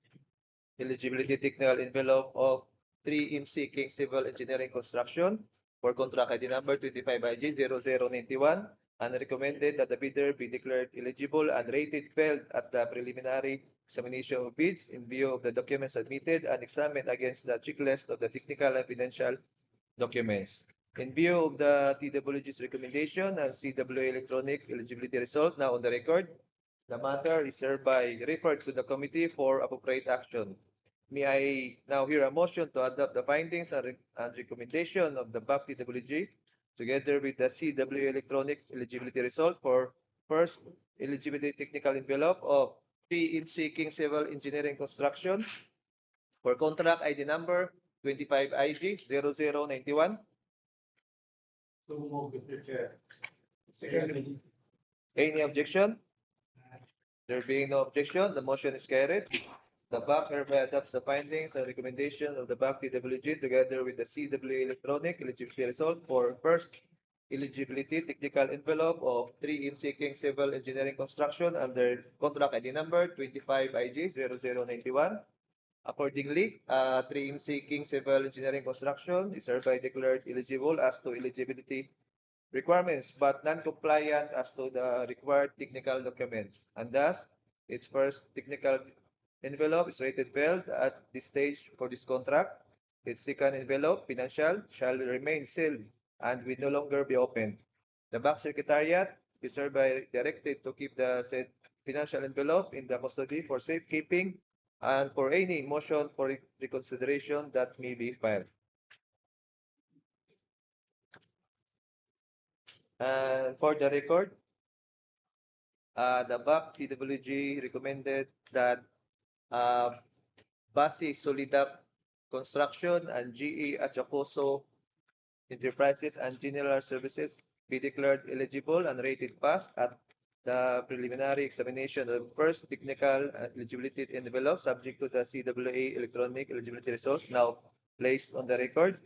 eligibility technical envelope of 3MC King Civil Engineering Construction for contract ID number 25IG0091 and recommended that the bidder be declared eligible and rated failed at the preliminary examination of bids in view of the documents submitted and examined against the checklist of the technical and financial documents. In view of the TWG's recommendation and CWA electronic eligibility result now on the record, The matter is hereby referred to the committee for appropriate action. May I now hear a motion to adopt the findings and recommendation of the BAC DPWH together with the CW electronic eligibility result for first eligibility technical envelope of P in seeking civil engineering construction for contract ID number 25 IG 0091. So move, Mr. Chair. Any objection? There being no objection, the motion is carried. The BAC hereby adopts the findings and recommendations of the BAC DPWH together with the CW electronic eligibility result for first eligibility technical envelope of 3 in seeking civil engineering construction under contract ID number 25 IG 0091. Accordingly, 3 in seeking civil engineering construction is hereby declared eligible as to eligibility requirements but non-compliant as to the required technical documents, and thus its first technical envelope is rated failed at this stage for this contract. Its second envelope, financial, shall remain sealed and will no longer be opened. The BAC Secretariat is hereby directed to keep the said financial envelope in the custody for safekeeping and for any motion for reconsideration that may be filed. And for the record, the BAC DPWH recommended that Basi Solidap Construction and GE Achacoso Enterprises and General Services be declared eligible and rated pass at the preliminary examination of first technical eligibility envelope subject to the CWA electronic eligibility result now placed on the record.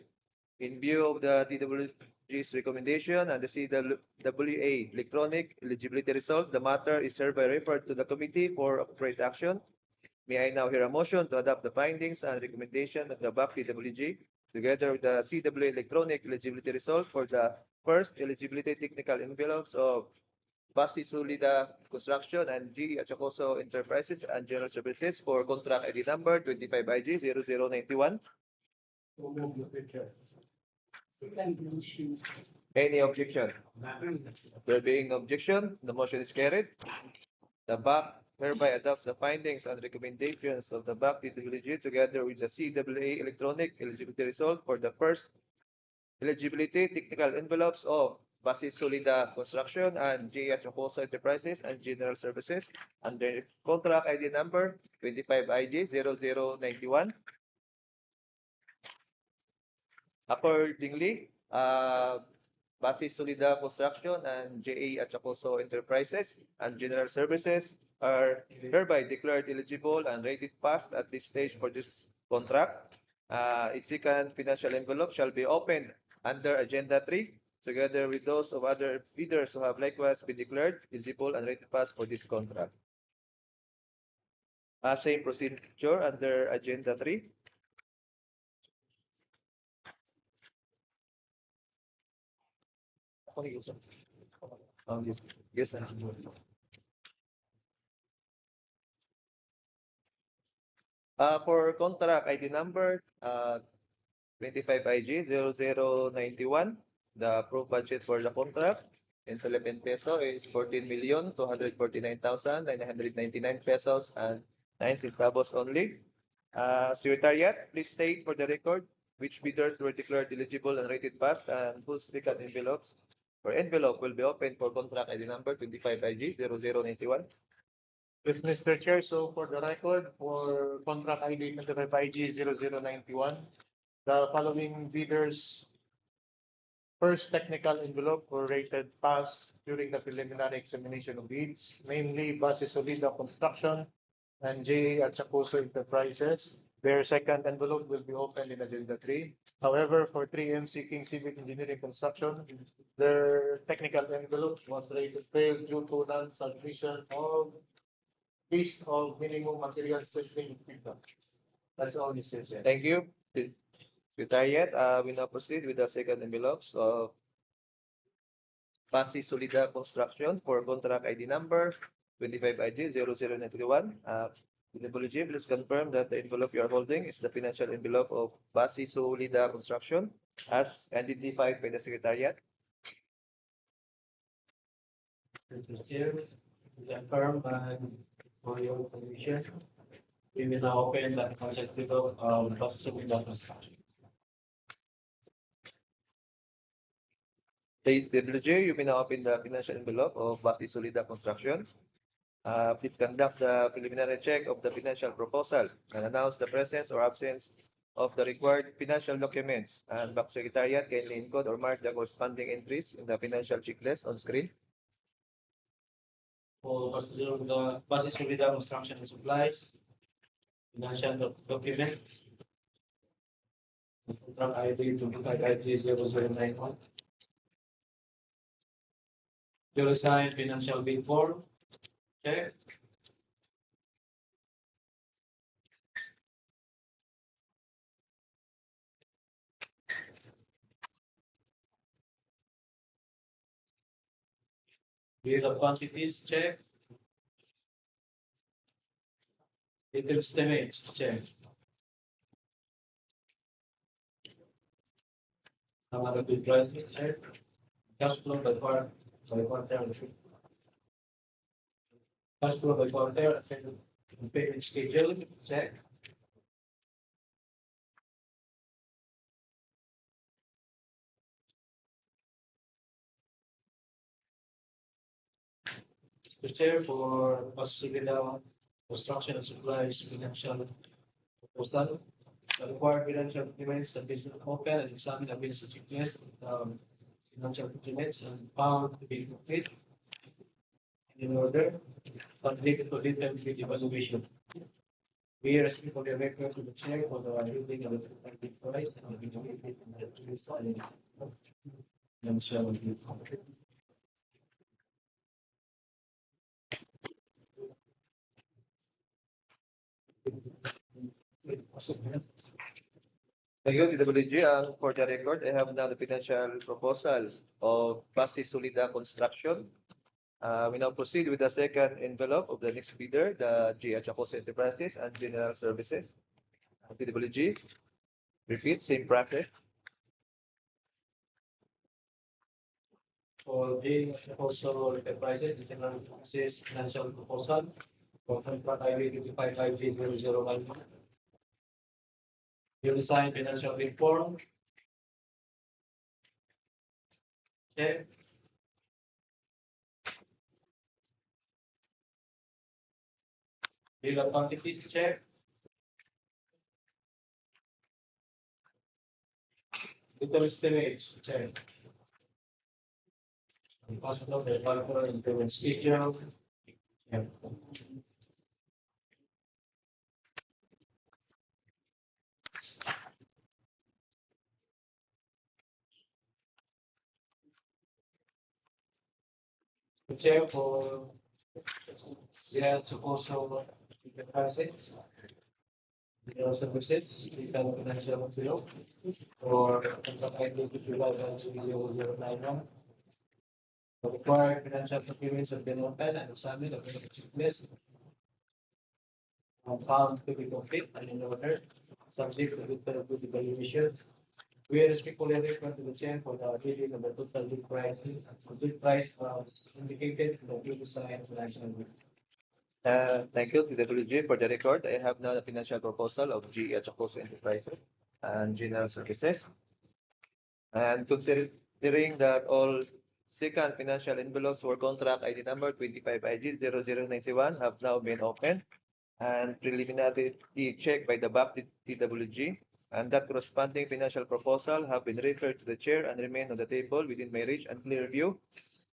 In view of the DPWH's recommendation and the CWA electronic eligibility result, the matter is hereby referred to the committee for appropriate action. May I now hear a motion to adopt the findings and recommendation of the BAC DPWH together with the CWA electronic eligibility result for the first eligibility technical envelopes of Basi Solida Construction and GE Achacoso Enterprises and General Services for contract ID number 25 IG 0091. So move, Mr. Chair. Second motion. Any objection? There being no objection, the motion is carried. The BAC hereby adopts the findings and recommendations of the BAC DPWH together with the CWA electronic eligibility result for the first eligibility technical envelopes of Basi Solida Construction and GE Achacoso Enterprises and General Services under contract ID number 25 IG 0091. Accordingly, Basi Solida Construction and GE Achacoso Enterprises and General Services are hereby declared eligible and rated passed at this stage for this contract. Its second financial envelope shall be opened under Agenda 3 together with those of other bidders who have likewise been declared eligible and rated pass for this contract. Same procedure under Agenda 3. Yes, yes, sir. For contract ID number 25 IG 0091, the approved budget for the contract in Philippine peso is 14,249,999 pesos and 9 centavos only. Secretariat, please state for the record which bidders were declared eligible and rated passed and whose second envelopes or envelope will be opened for contract ID number 25 IG 0091. Yes, Mr. Chair, so for the record, for contract ID 25 IG 0091, the following bidders' first technical envelope were rated pass during the preliminary examination of bids, namely Basi Solida Construction and GE Achacoso Enterprises. Their second envelope will be opened in Agenda 3. However, for 3M seeking civil engineering construction, their technical envelope was rated failed due to non-submission of list of minimum materials testing equipment. That's all, Mr. Chair. Thank you. Secretariat, we now proceed with the second envelopes of Basi Solida Construction for contract ID number 25 IG 0091. DPWH, please confirm that the envelope you are holding is the financial envelope of Basi Solida Construction as identified by the Secretariat. Mr. Chair, the firm and for your permission, we will now open the project window of Procurement construction. DPWH, you may now open the financial envelope of Basi Solida Construction. Please conduct the preliminary check of the financial proposal and announce the presence or absence of the required financial documents. And Back Secretariat kindly encode or mark the corresponding entries in the financial checklist on screen. For the Basis Solida Construction and Supplies, financial document, contract ID 25IG0091. Zero sign financial bid form, check. Bill of quantities, check. Detailed estimates, check. Some other bid prices, check. Cash flow by quarter. Cash flow by quarter, payment schedule, check. Mr. Chair, for Basilica Construction and Supplies Financial Proposal, the required financial documents that is open and examine the business checklist, financial documents and found to be complete in order, subject to detailed evaluation. We respectfully refer to the chair for the reading of the effective price and the Thank you, DPWH. For the record, I have now the financial proposal of Basi Solida Construction. We now proceed with the second envelope of the next bidder, the GH Acos Enterprises and General Services. DPWH, repeat, same process. For the proposal enterprises, the general services financial proposal for contract ID 25IG0091. You sign financial bid form. Check. Bill of quantities, check. Detailed estimates, check. Cost flow, the calculator, and payment schedule. Check. The chair for also enterprises. Services, we can financial bill for contract ID 250091. The required financial documents have been opened and examined of the checklist. Found to be complete and in order, subject to the evaluation. We respectfully refer to the chair for the reading of the total bid price. The bid price indicated in the previous sign financial bill. Thank you, DPWH. For the record, I have now the financial proposal of GH Acos Enterprises and General Services. And considering that all second financial envelopes for contract ID number 25IG0091 have now been opened and preliminarily checked by the BAC DPWH, and that corresponding financial proposal have been referred to the chair and remain on the table within my reach and clear view.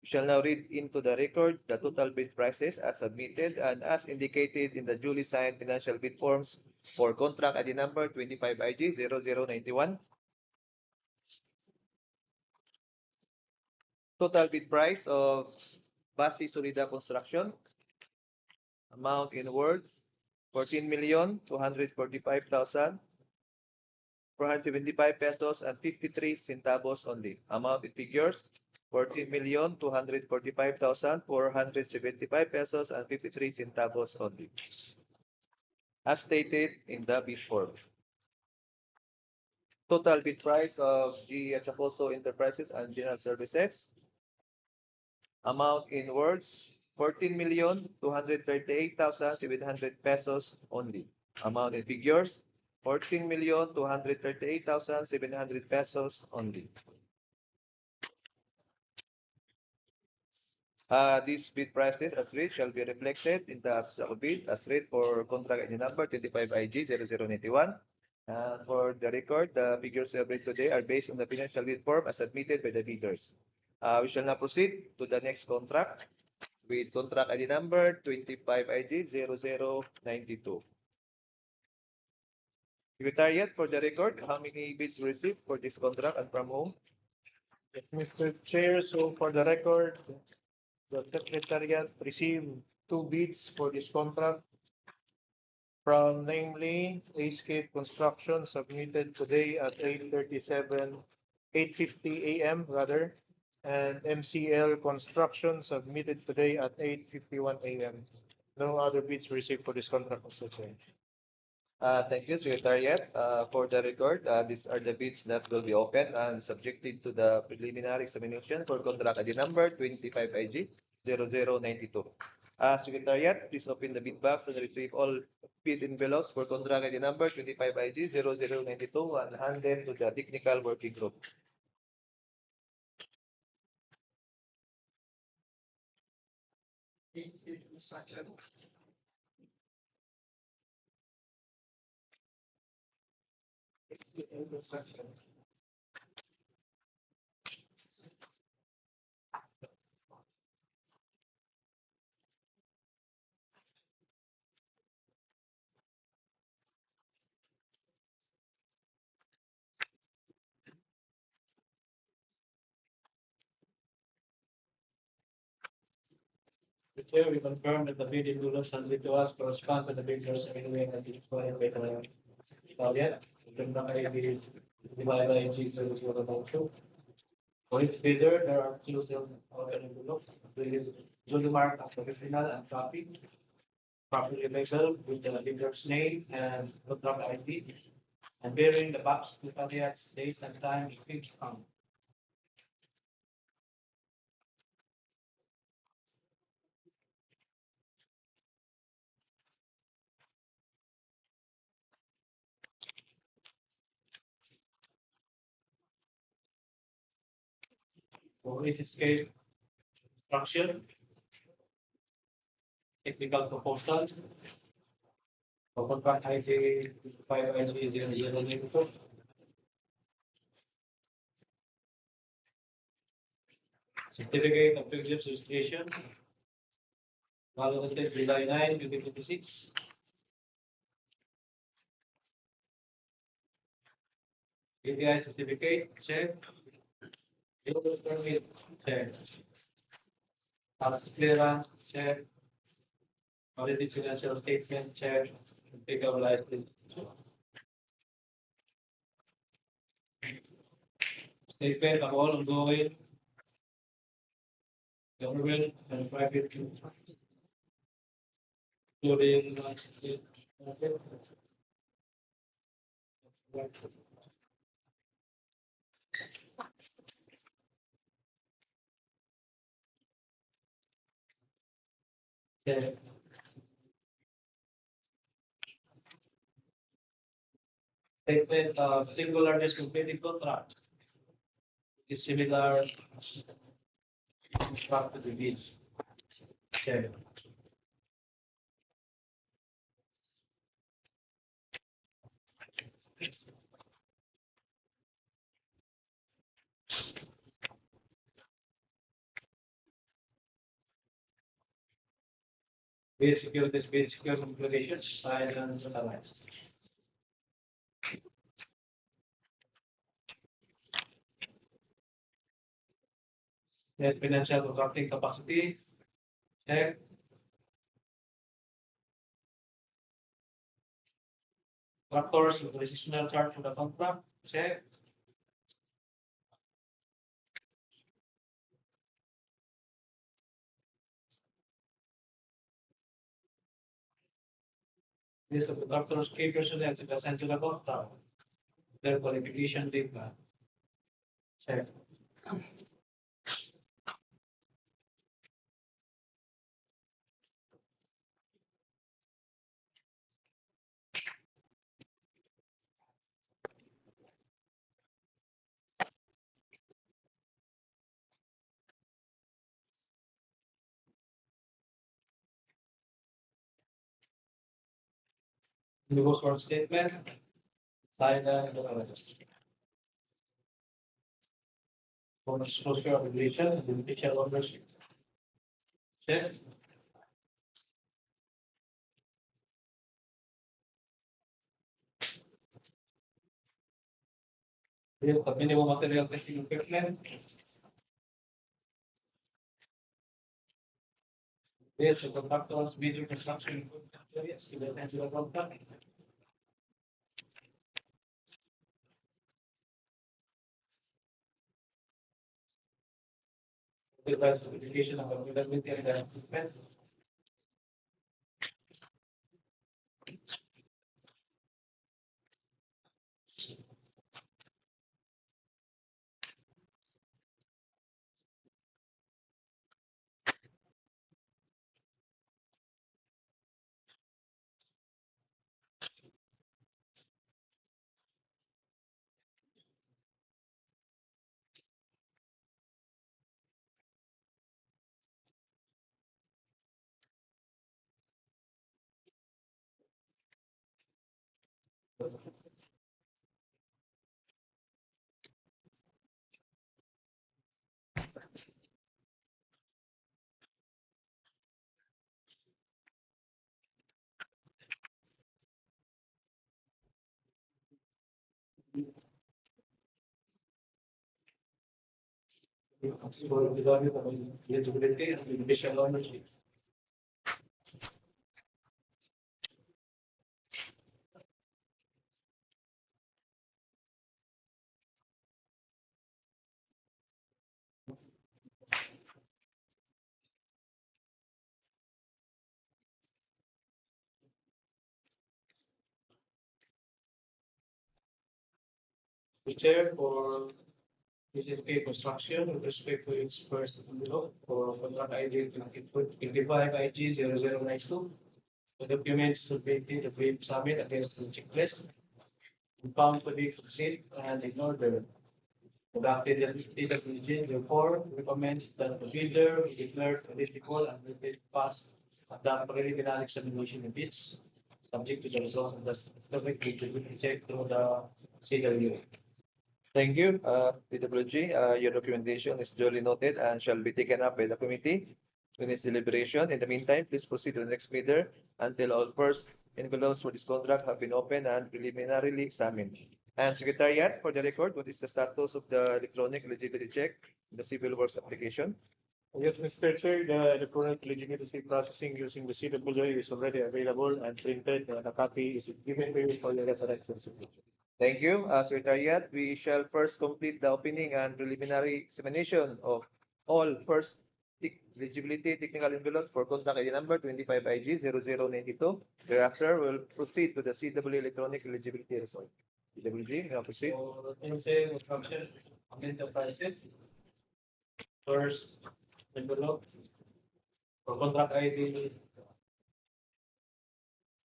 We shall now read into the record the total bid prices as submitted and as indicated in the duly signed financial bid forms for contract ID number 25IG0091. Total bid price of Basi Solida Construction. Amount in words, 14,245,475 pesos and 53 centavos only. Amount in figures, 14,245,475 pesos and 53 centavos only. As stated in the bid form. Total bid price of GH Acos Enterprises and General Services. Amount in words, 14,238,700 pesos only. Amount in figures, 14,238,700 pesos only. These bid prices as rate shall be reflected in the abstract bid as rate for contract ID number 25IG 0091. For the record, the figures read today are based on the financial bid form as submitted by the bidders. We shall now proceed to the next contract with contract ID number 25IG 0092. Secretariat, for the record, how many bids received for this contract and from whom? Yes, Mr. Chair, so for the record, the Secretariat received 2 bids for this contract from namely Acecape Construction submitted today at 8:50 a.m. rather, and MCL Construction submitted today at 8:51 a.m. No other bids received for this contract, Mr. Chair. Thank you, Secretariat. For the record, these are the bids that will be open and subjected to the preliminary examination for contract ID number 25IG 0092. Secretariat, please open the bid box and retrieve all bid envelopes for contract ID number 25IG 0092 and hand them to the technical working group. The chair, we confirm that the bidding rules submitted to us correspond to the bidders anyway and displayed by the Secretariat. Barangay BLDG 0092. For each bidder, there are 2 open envelopes. Please duly marked as original and copy. Properly labeled with the bidder's name and contract ID. And bearing the box Secretariat's date and time fixed on. For Acecape Construction, technical proposal. For contract ID 5IG 0092. Certificate of Eclipse registration. Validated July 9, 2026. API certificate, check. Builder permit, check. Tax clearance, check. Audited financial statement, check. Take up license. Statement of all ongoing government and private including check. Statement of single largest completed contract is similar contract to the bid. Check. Bid securities, bid security regulations, signed and notarized. Net financial contracting capacity, check. Factors with additional charge for the contract, check. List of contractors, key personnel to present to the contract. Their qualification data. Check. Indigo sworn statement, signed and notarized. For disclosure of relation and beneficial ownership. Check. Here's the minimum material testing equipment. Here's the contractor's major construction equipment areas, the essential contract. The classification of availability and the equipment. For the value of eligibility and beneficial ownership. The chair for PCSP construction with respect to its first envelope for contract ID 25 IG 0092. The documents submitted, the brief submit against the checklist. And found to be complete and in order. The DPWH therefore recommends that the bidder be declared eligible and will be passed at the preliminary examination of bids, subject to the results of the specific eligibility check through the CWA. Thank you, PWG. Your documentation is duly noted and shall be taken up by the committee in its deliberation. In the meantime, please proceed to the next bidder until all first envelopes for this contract have been opened and preliminarily examined. And Secretariat, for the record, what is the status of the electronic eligibility check, the civil works application? Yes, Mr. Chair, the electronic eligibility processing using the CWA is already available and printed, and a copy is given to you for your reference and signature. Thank you, Secretariat. We shall first complete the opening and preliminary examination of all first eligibility technical envelopes for contract ID number 25 IG 0092. Thereafter, we'll proceed to the CW electronic eligibility result. PWG, may I proceed? So, say construction enterprises. First envelope for contract ID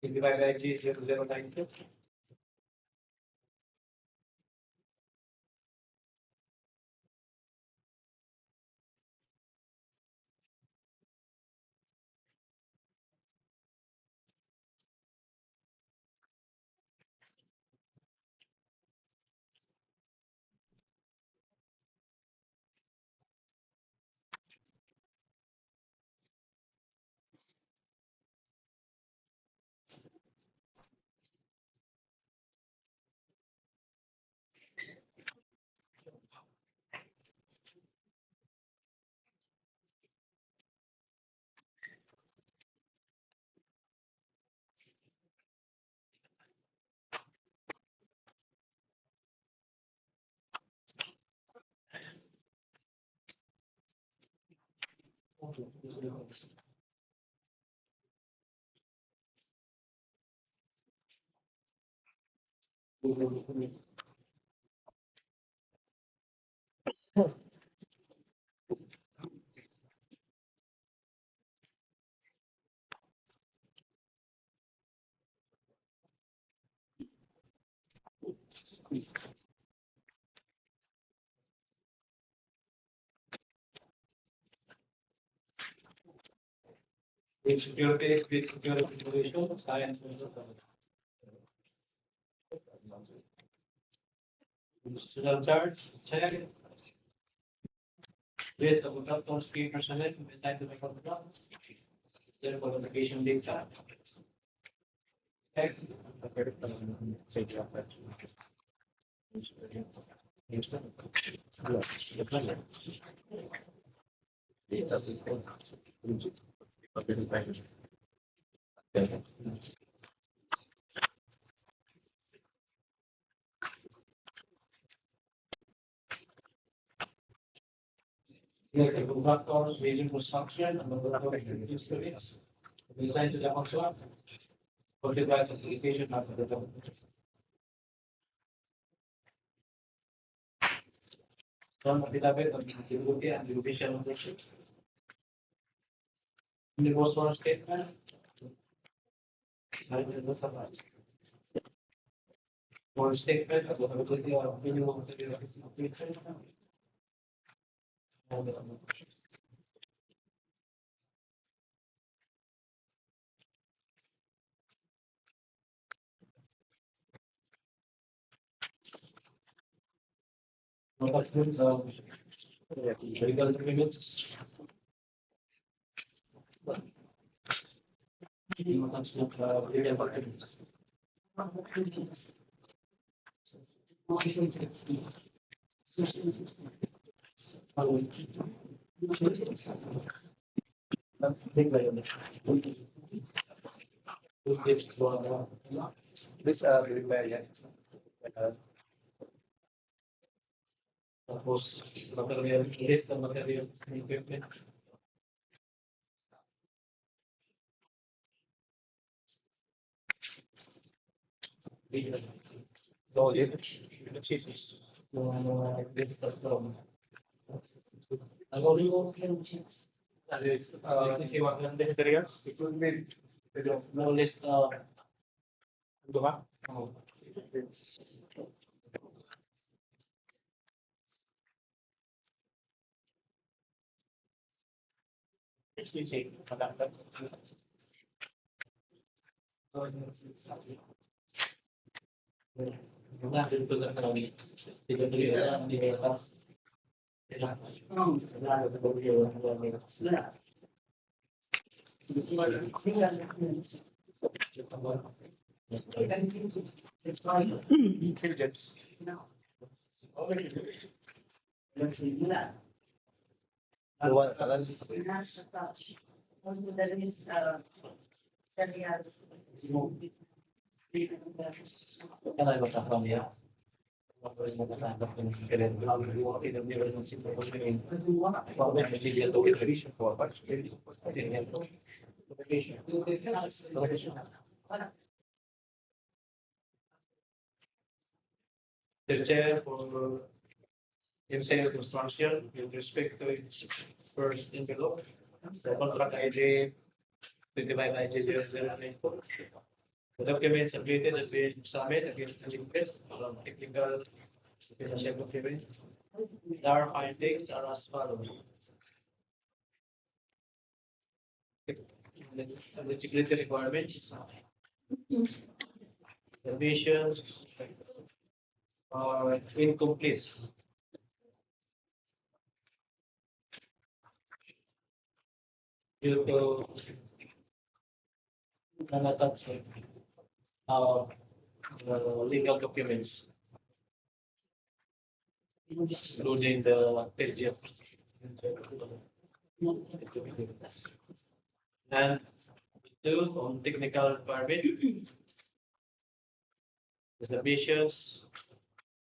25 IG 0092. Bid security, bid security regulation, science. Additional charge, check. List of contractors, key personnel who assigned to the contract. Their qualification data. Check. Yes, the contractors, building construction, and the contractors, assigned to the contract. Qualified certification after the document. Some affidavit of utility and judicial ownership. In the most one statement. One statement of the ability of minimum material completion. And documents of legal agreements. Legal documents. These are prepared. Tapos, material, list of materials and equipment. So if List of ano yung checks? List, kasi wag lang din. Materials? No list, Ano ba? oh. Natin ko sa kami. Sige tuloy na ang nila. Intelligence. Also, there is, that he has. Kan ay basta kami ya. Ako rin natatanggap ng kailan lang yung pinag-niwala ng sitwasyon. Bakit may media to information for what? The chair for MCL construction with respect to its first envelope, the contract ID 25 The documents submitted and been submitted against the request of technical financial documents. Our findings are as follows. Eligibility requirements. The visions are incomplete. Due to unattached legal documents, including the PDF. And two, on technical permit, the submissions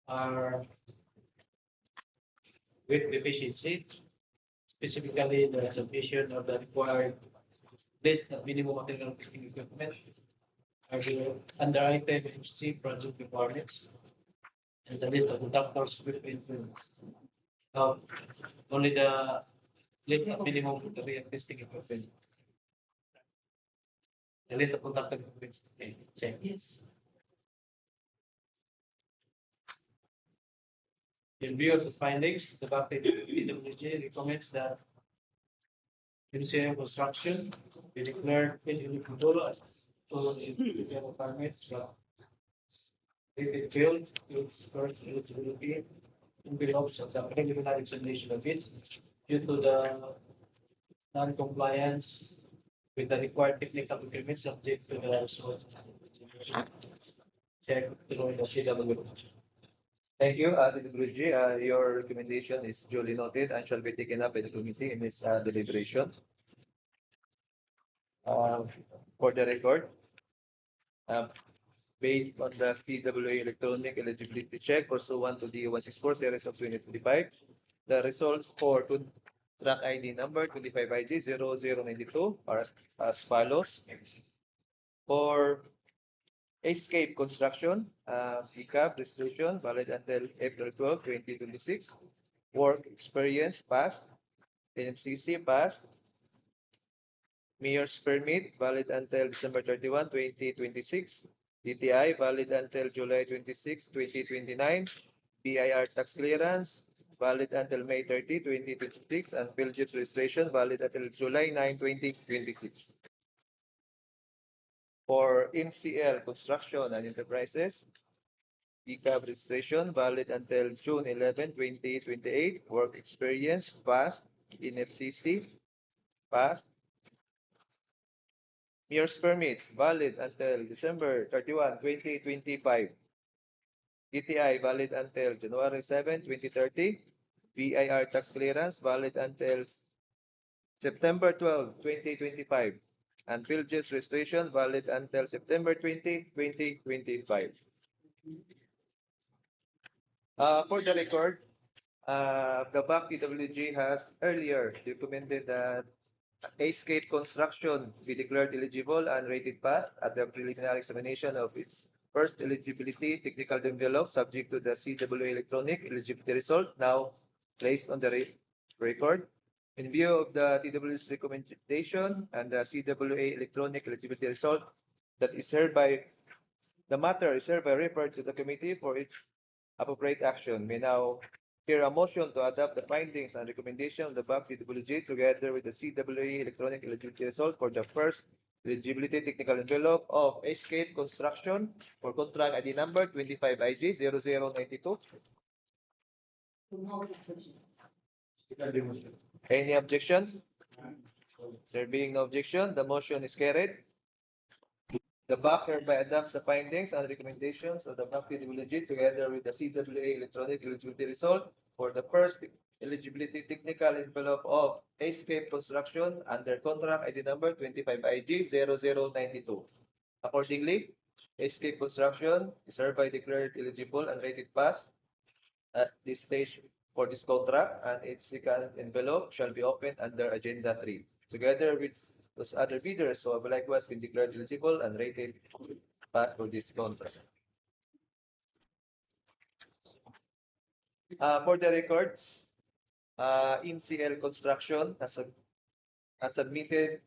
are with deficiency, specifically the submission of the required list of minimum material testing equipment are under item C project requirements and the list of conductors equipment. Only the list of minimum material testing equipment. The list of conductor equipment. Okay, check. Yes. In view of the findings, the DPWH recommends that MCM construction be declared eligible as total permits It failed its first eligibility envelopes of the preliminary examination of it due to the non-compliance with the required technical documents subject to the results check through the CW. Thank you, DPWH. Your recommendation is duly noted and shall be taken up by the committee in its deliberation. For the record, based on the CWA electronic eligibility check pursuant to DEO 164 series of 2025, the results for track ID number 25IG0092 are as follows. For Escape Construction, ECAB registration valid until April 12, 2026. Work experience passed. NMCC passed. Mayor's permit valid until December 31, 2026. DTI valid until July 26, 2029. BIR tax clearance valid until May 30, 2026. And PhilJIT registration valid until July 9, 2026. For MCL Construction and Enterprises, ECAB registration valid until June 11, 2028. Work experience passed. NFCC passed. Mayor's permit valid until December 31, 2025. DTI valid until January 7, 2030. BIR tax clearance valid until September 12, 2025. And PhilJIT registration valid until September 20, 2025. For the record, the BAC DPWH has earlier recommended that Escape Construction be declared eligible and rated pass at the preliminary examination of its first eligibility technical envelope subject to the CWA electronic eligibility result now placed on the record. In view of the TW's recommendation and the CWA electronic eligibility result, that is hereby the matter is hereby referred to the committee for its appropriate action. May now hear a motion to adopt the findings and recommendation of the BAC DPWH together with the CWA electronic eligibility result for the first eligibility technical envelope of Escape Construction for contract ID number 25IG0092. Any objection? There being no objection, the motion is carried. The BAC hereby adopts the findings and recommendations of the BAC DPWH together with the CWA electronic eligibility result for the first eligibility technical envelope of Escape Construction under contract ID number 25IG0092. Accordingly, Escape Construction is hereby declared eligible and rated pass at this stage for this contract, and its second envelope shall be opened under Agenda 3, together with those other bidders who have likewise been declared eligible and rated pass for this contract. For the record, MCL Construction has submitted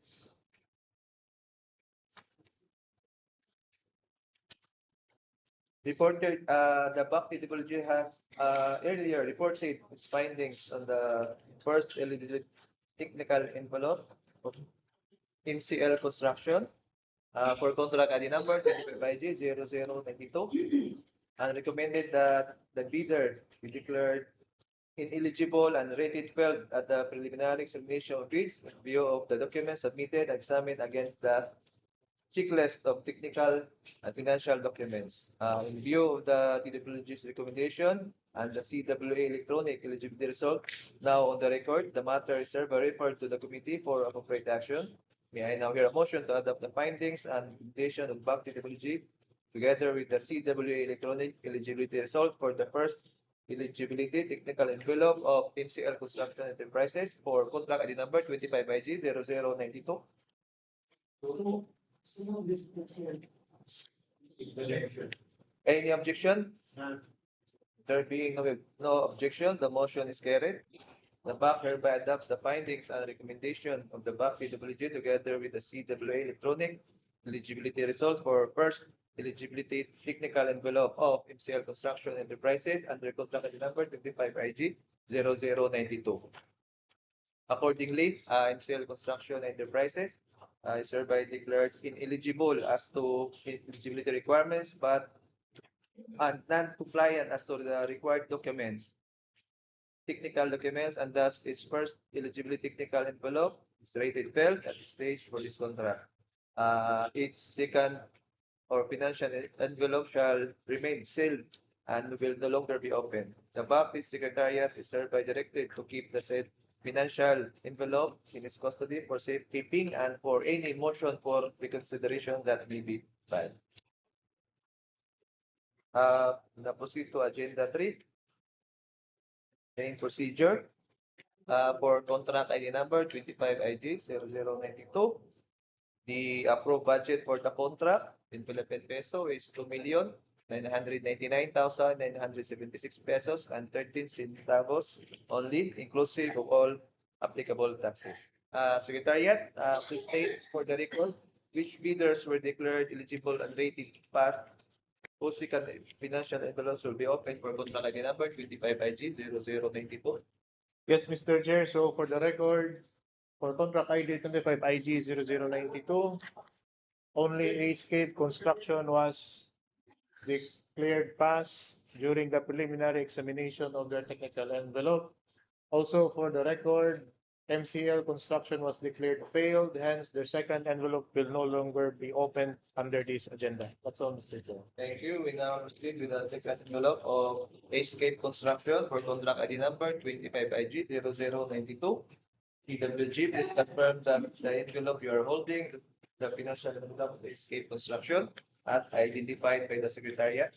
reported the BAC DPWH has earlier reported its findings on the first eligibility technical envelope of MCL Construction for contract ID number 25IG0092 and recommended that the bidder be declared ineligible and rated failed at the preliminary examination of bids in view of the documents submitted and examined against the checklist of technical and financial documents. In view of the TWG's recommendation and the CWA electronic eligibility result now on the record, the matter is hereby referred to the committee for appropriate action. May I now hear a motion to adopt the findings and recommendation of BAC TWG together with the CWA electronic eligibility result for the first eligibility technical envelope of MCL Construction Enterprises for contract ID number 25IG0092. Any objection? There being no objection, the motion is carried. The BAC hereby adopts the findings and recommendation of the BAC PWG together with the CWA electronic eligibility results for first eligibility technical envelope of MCL Construction Enterprises under contract number 25IG0092. Accordingly, MCL Construction Enterprises is hereby declared ineligible as to eligibility requirements, but and non-compliant as to the required documents, technical documents, and thus its first eligibility technical envelope is rated failed at this stage for this contract. Its second or financial envelope shall remain sealed and will no longer be opened. The Baptist Secretariat is hereby directed to keep the said financial envelope in its custody for safekeeping and for any motion for reconsideration that may be filed. Now proceed to Agenda 3. Main procedure for contract ID number 25IG 0092. The approved budget for the contract in Philippine peso is 2,999,976 pesos and 13 centavos only, inclusive of all applicable taxes. Secretariat, please state for the record which bidders were declared eligible and rated passed. Whose second financial envelopes will be open for contract ID number 25IG 0092. Yes, Mr. Chair. So for the record, for contract ID 25IG 0092, only Escape Construction was declared pass during the preliminary examination of their technical envelope. Also, for the record, MCL Construction was declared failed, hence their second envelope will no longer be opened under this agenda. That's all, Mr. Chair. Thank you. We now proceed with the second envelope of Escape Construction for contract ID number 25IG 0092. DPWH, please confirm that the envelope you are holding, the financial envelope of Escape Construction, as identified by the Secretariat.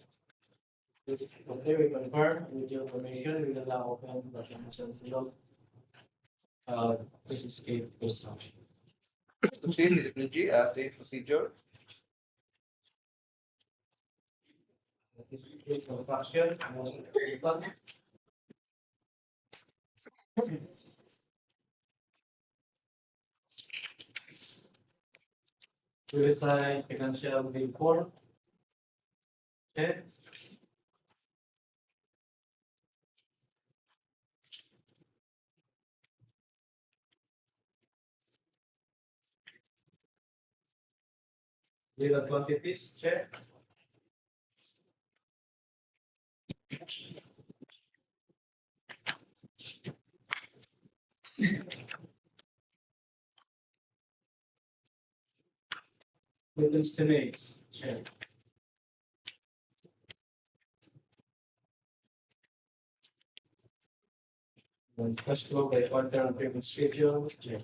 Okay, we confirm with your information, we will now open the financial envelope. This is Escape Construction. Proceed with DPWH as a procedure. This is Escape Construction. We assign financial report. Okay. Legal quantities, check. Legal estimates, check. And cash flow by quarter and payment schedule, check.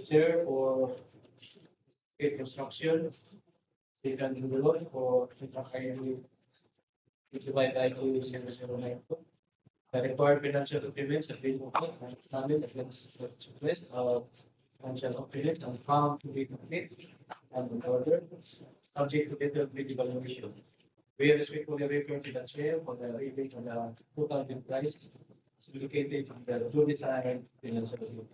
Chair for Escape Construction, second envelope for Intercaity 25IG 0092. The required financial documents have been opened and examined against the checklist of financial documents and found to be complete and in order, subject to detailed evaluation. We respectfully refer to the chair for the rebate on the total bid price as indicated in the duly signed financial document.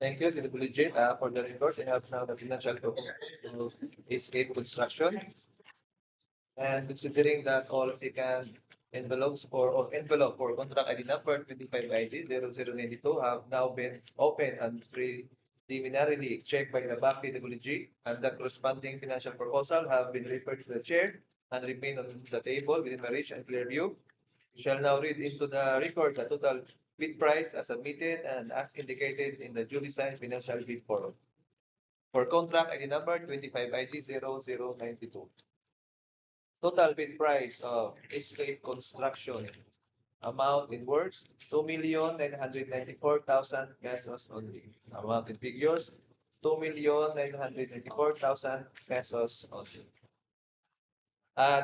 Thank you, DPWH. For the record, I have now the financial document of Escape Construction. And considering that all second envelopes or envelope for contract ID number 25IG 0092 have now been opened and preliminarily checked by the BPWH, and the corresponding financial proposal have been referred to the chair and remain on the table within my reach and clear view. We shall now read into the record the total bid price as submitted and as indicated in the duly signed financial bid form. For contract ID number 25IG 0092. Total bid price of Escape Construction amount in words 2,994,000 pesos only. Amount in figures 2,994,000 pesos only.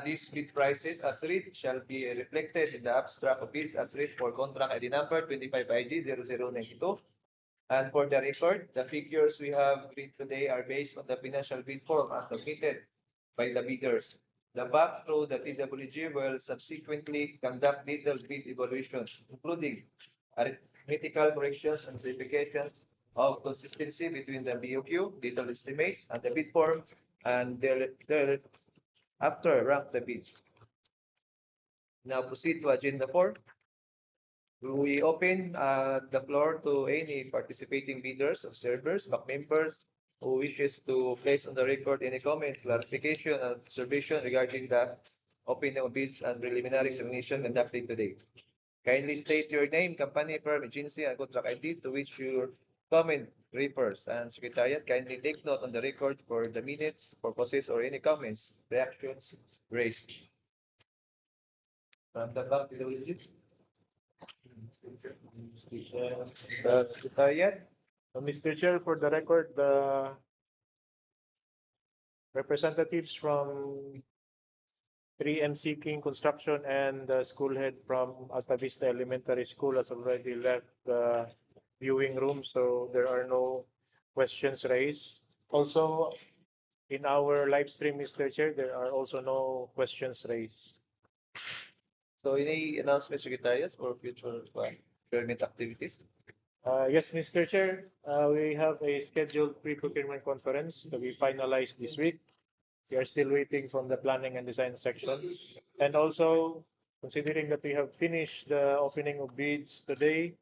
These bid prices as read shall be reflected in the abstract of bids as read for contract ID number 25IG 0092. And for the record, the figures we have read today are based on the financial bid form as submitted by the bidders. The BAC through the DPWH will subsequently conduct detailed bid evaluations, including arithmetical corrections and verifications of consistency between the BOQ, detailed estimates, and the bid form, and thereafter rank the bids. Now proceed to Agenda 4. We open the floor to any participating bidders, observers, back members who wishes to place on the record any comment, clarification, and observation regarding the opening of bids and preliminary examination conducted today. Kindly state your name, company, firm, agency, and contract ID to which your comment refers. And Secretariat, kindly take note on the record for the minutes, purposes, or any comments, reactions raised. From the back, PWG. The Secretariat, Mr. Chair, for the record, the representatives from 3MC King Construction and the school head from Altavista Elementary School has already left the viewing room, so there are no questions raised. Also, in our live stream, Mr. Chair, there are also no questions raised. so any announcements, Secretariat, for future procurement activities? Yes, Mr. Chair, we have a scheduled pre-procurement conference to be finalized this week. We are still waiting from the planning and design section. And also, considering that we have finished the opening of bids today,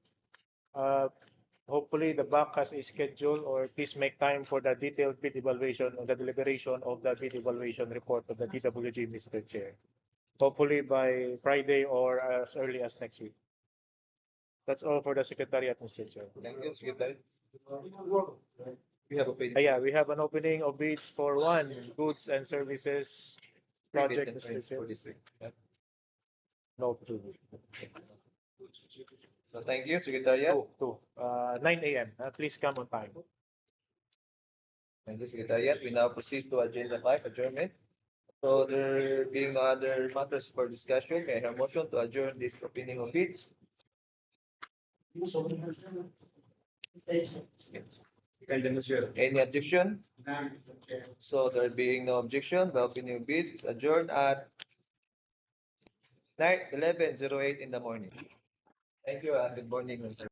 hopefully the back has a schedule, or please make time for the detailed bid evaluation or the deliberation of the bid evaluation report of the DPWH, Mr. Chair. Hopefully by Friday or as early as next week. That's all for the Secretariat, Mr. Chair. Thank you, Secretary. We have a Yeah, we have an opening of bids for one goods and services project, Mr. Chair. for this week. Yeah. No, two. So thank you, Secretariat. 9 a.m. Please come on time. Thank you, Secretariat. We now proceed to agenda 5, adjournment. So there being no other matters for discussion, may I have a motion to adjourn this opening of bids? Any objection? So there being no objection, the opening of bids is adjourned at 11:08 in the morning. Thank you and good morning, sir.